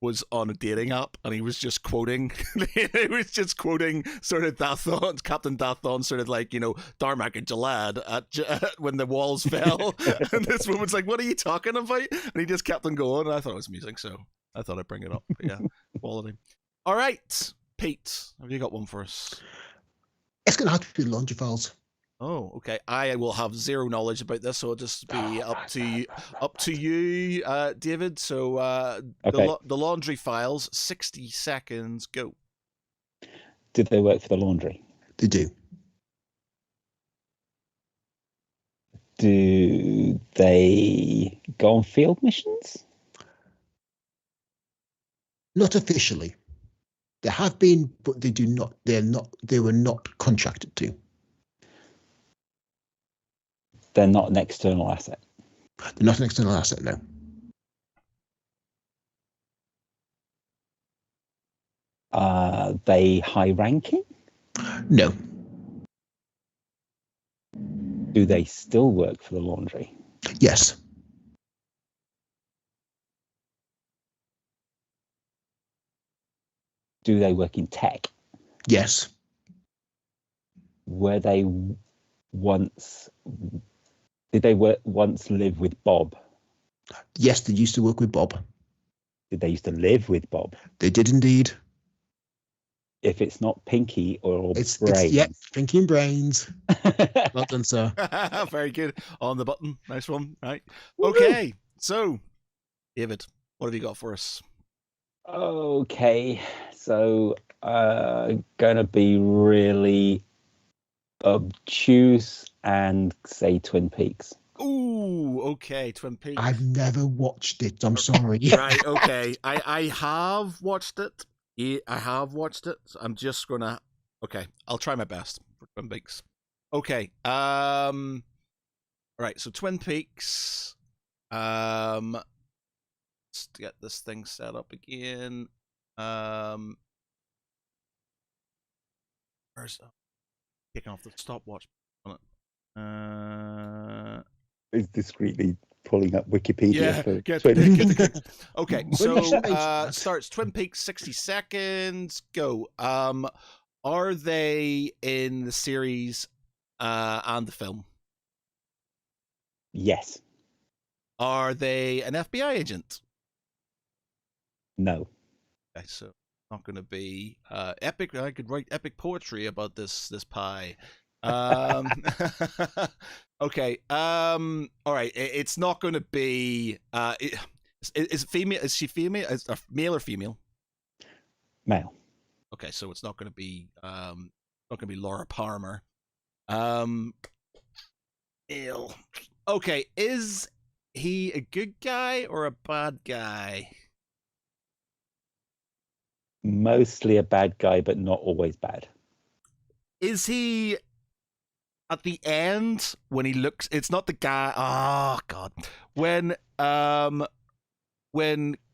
was on a dating app, and he was just quoting sort of Dathon, Captain Dathon, sort of like, Darmak and Jalad when the walls fell. And this woman's like, what are you talking about? And he just kept on going, and I thought it was amusing, so I thought I'd bring it up. But yeah, quality. All right, Pete, have you got one for us? It's going to have to be laundry files. Oh, okay. I will have zero knowledge about this, so it'll just be up to you, David. So okay. the laundry files, 60 seconds, go. Did they work for the laundry? They do. Do they go on field missions? Not officially. They have been, but they do not. They were not contracted to. They're not an external asset. They're not an external asset, no. Are they high ranking? No. Do they still work for the laundry? Yes. Do they work in tech? Yes. Did they once live with Bob? Yes, they used to work with Bob. Did they used to live with Bob? They did indeed. If it's not Pinky or Brains. Yeah, Pinky and Brains. Well done, sir. Very good. On the button. Nice one. Right. Okay. So, David, what have you got for us? Okay. So, gonna be really obtuse and say Twin Peaks. Ooh, okay, Twin Peaks. I've never watched it. I'm sorry. Right, okay. I have watched it. I have watched it. I'm just gonna. Okay, I'll try my best for Twin Peaks. Okay. Right. So Twin Peaks. Let's get this thing set up again. Where's taking off the stopwatch on it? Is discreetly pulling up Wikipedia. Yeah, for okay, so starts Twin Peaks, 60 seconds, go. Are they in the series and the film? Yes. Are they an FBI agent? No. Okay, so not going to be epic. I could write epic poetry about this pie. Okay. All right. It's not going to be. Is female? Is she female? Is a male or female? Male. Okay, so it's not going to be. Not going to be Laura Palmer. Male. Okay. Is he a good guy or a bad guy? Mostly a bad guy, but not always bad. Is he at the end when he looks, it's not the guy. Oh God, when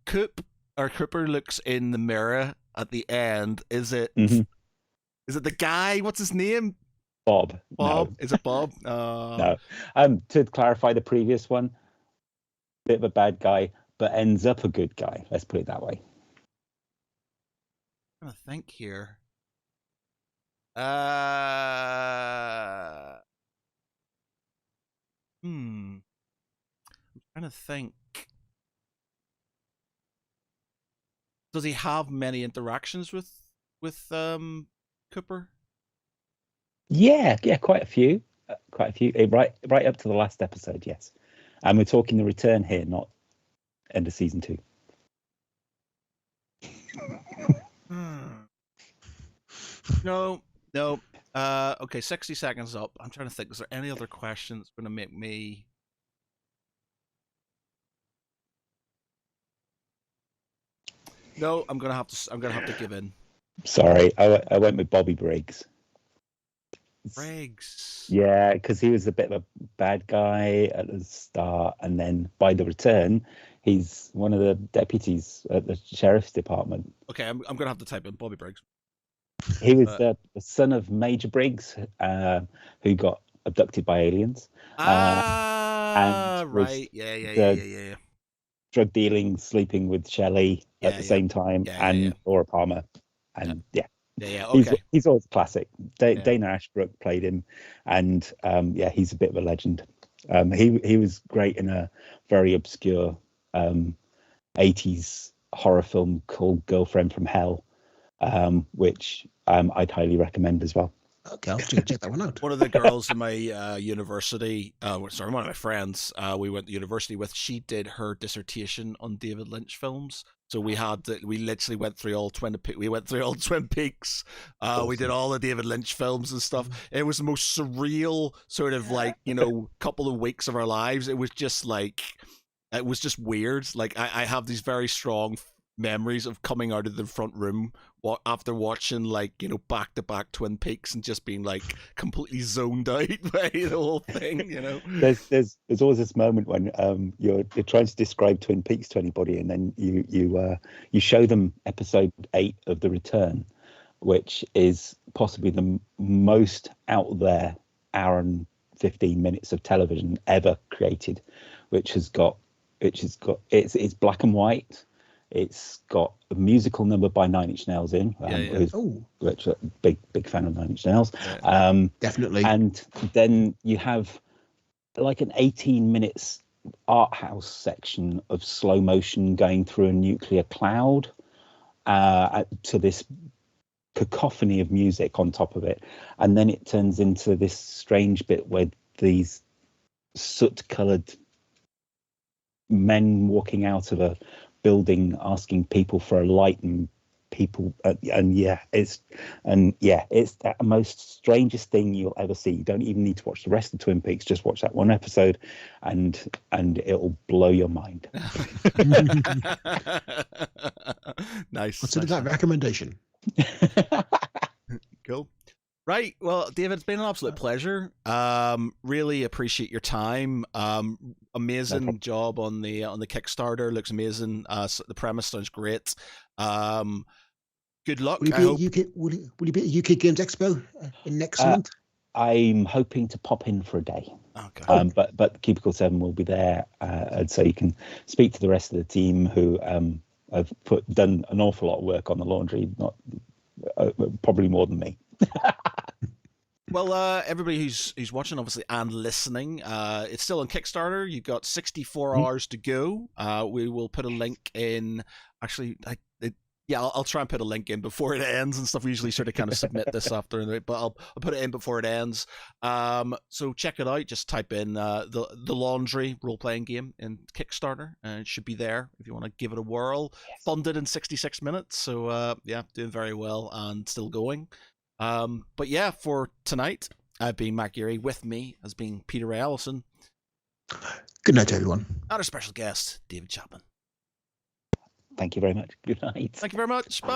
Cooper looks in the mirror at the end, is it the guy? What's his name? Bob. Bob? No. Is it Bob? No. To clarify the previous one, bit of a bad guy, but ends up a good guy. Let's put it that way. I'm trying to think here. I'm trying to think. Does he have many interactions with Cooper? Yeah, quite a few. Right up to the last episode, yes. And we're talking the return here, not end of season 2. No. Okay, 60 seconds up. I'm trying to think. Is there any other questions going to make me? No, I'm gonna have to give in. Sorry, I went with Bobby Briggs. Briggs. Yeah, because he was a bit of a bad guy at the start, and then by the return, he's one of the deputies at the sheriff's department. Okay, I'm gonna have to type in Bobby Briggs. He was the son of Major Briggs, who got abducted by aliens. And right, yeah. Drug dealing, sleeping with Shelley at the same time, and Laura Palmer, and okay. He's always classic. Dana Ashbrook played him, and he's a bit of a legend. He was great in a very obscure 80s horror film called Girlfriend from Hell, which I'd highly recommend as well. Okay, I'll check that one out. One of the girls in my university, one of my friends, we went to university with, she did her dissertation on David Lynch films. So we literally went through all Twin Peaks. Awesome. We did all the David Lynch films and stuff. It was the most surreal sort of couple of weeks of our lives. It was just weird. Like I have these very strong memories of coming out of the front room after watching back-to-back Twin Peaks and just being completely zoned out by the whole thing. There's always this moment when you're trying to describe Twin Peaks to anybody, and then you show them episode 8 of The Return, which is possibly the most out there hour and 15 minutes of television ever created, it's black and white. It's got a musical number by Nine Inch Nails in, which I'm a big fan of Nine Inch Nails. Definitely. And then you have an 18 minutes art house section of slow motion going through a nuclear cloud to this cacophony of music on top of it. And then it turns into this strange bit where these soot-coloured men walking out of a building asking people for a light, and people it's the most strangest thing you'll ever see. You don't even need to watch the rest of Twin Peaks, just watch that one episode and it'll blow your mind. Nice. Consider that recommendation. Cool. Right. Well, David, it's been an absolute pleasure. Really appreciate your time. Amazing job on the Kickstarter. Looks amazing. The premise sounds great. Good luck. Will you be at UK Games Expo next month? I'm hoping to pop in for a day. Okay. But Cubicle 7 will be there, and so you can speak to the rest of the team who have done an awful lot of work on the laundry. Not probably more than me. Well, everybody who's watching, obviously, and listening, it's still on Kickstarter. You've got 64 hours to go. We will put a link in. Actually, I'll try and put a link in before it ends and stuff. We usually sort of kind of submit this after, but I'll put it in before it ends. So check it out. Just type in the Laundry role-playing game in Kickstarter, and it should be there if you want to give it a whirl. Yes. Funded in 66 minutes, so doing very well and still going. But yeah, for tonight, I've been Matt Geary. With me has been Peter Ray Allison. Good night, everyone. And our special guest, David Chapman. Thank you very much. Good night. Thank you very much. Bye.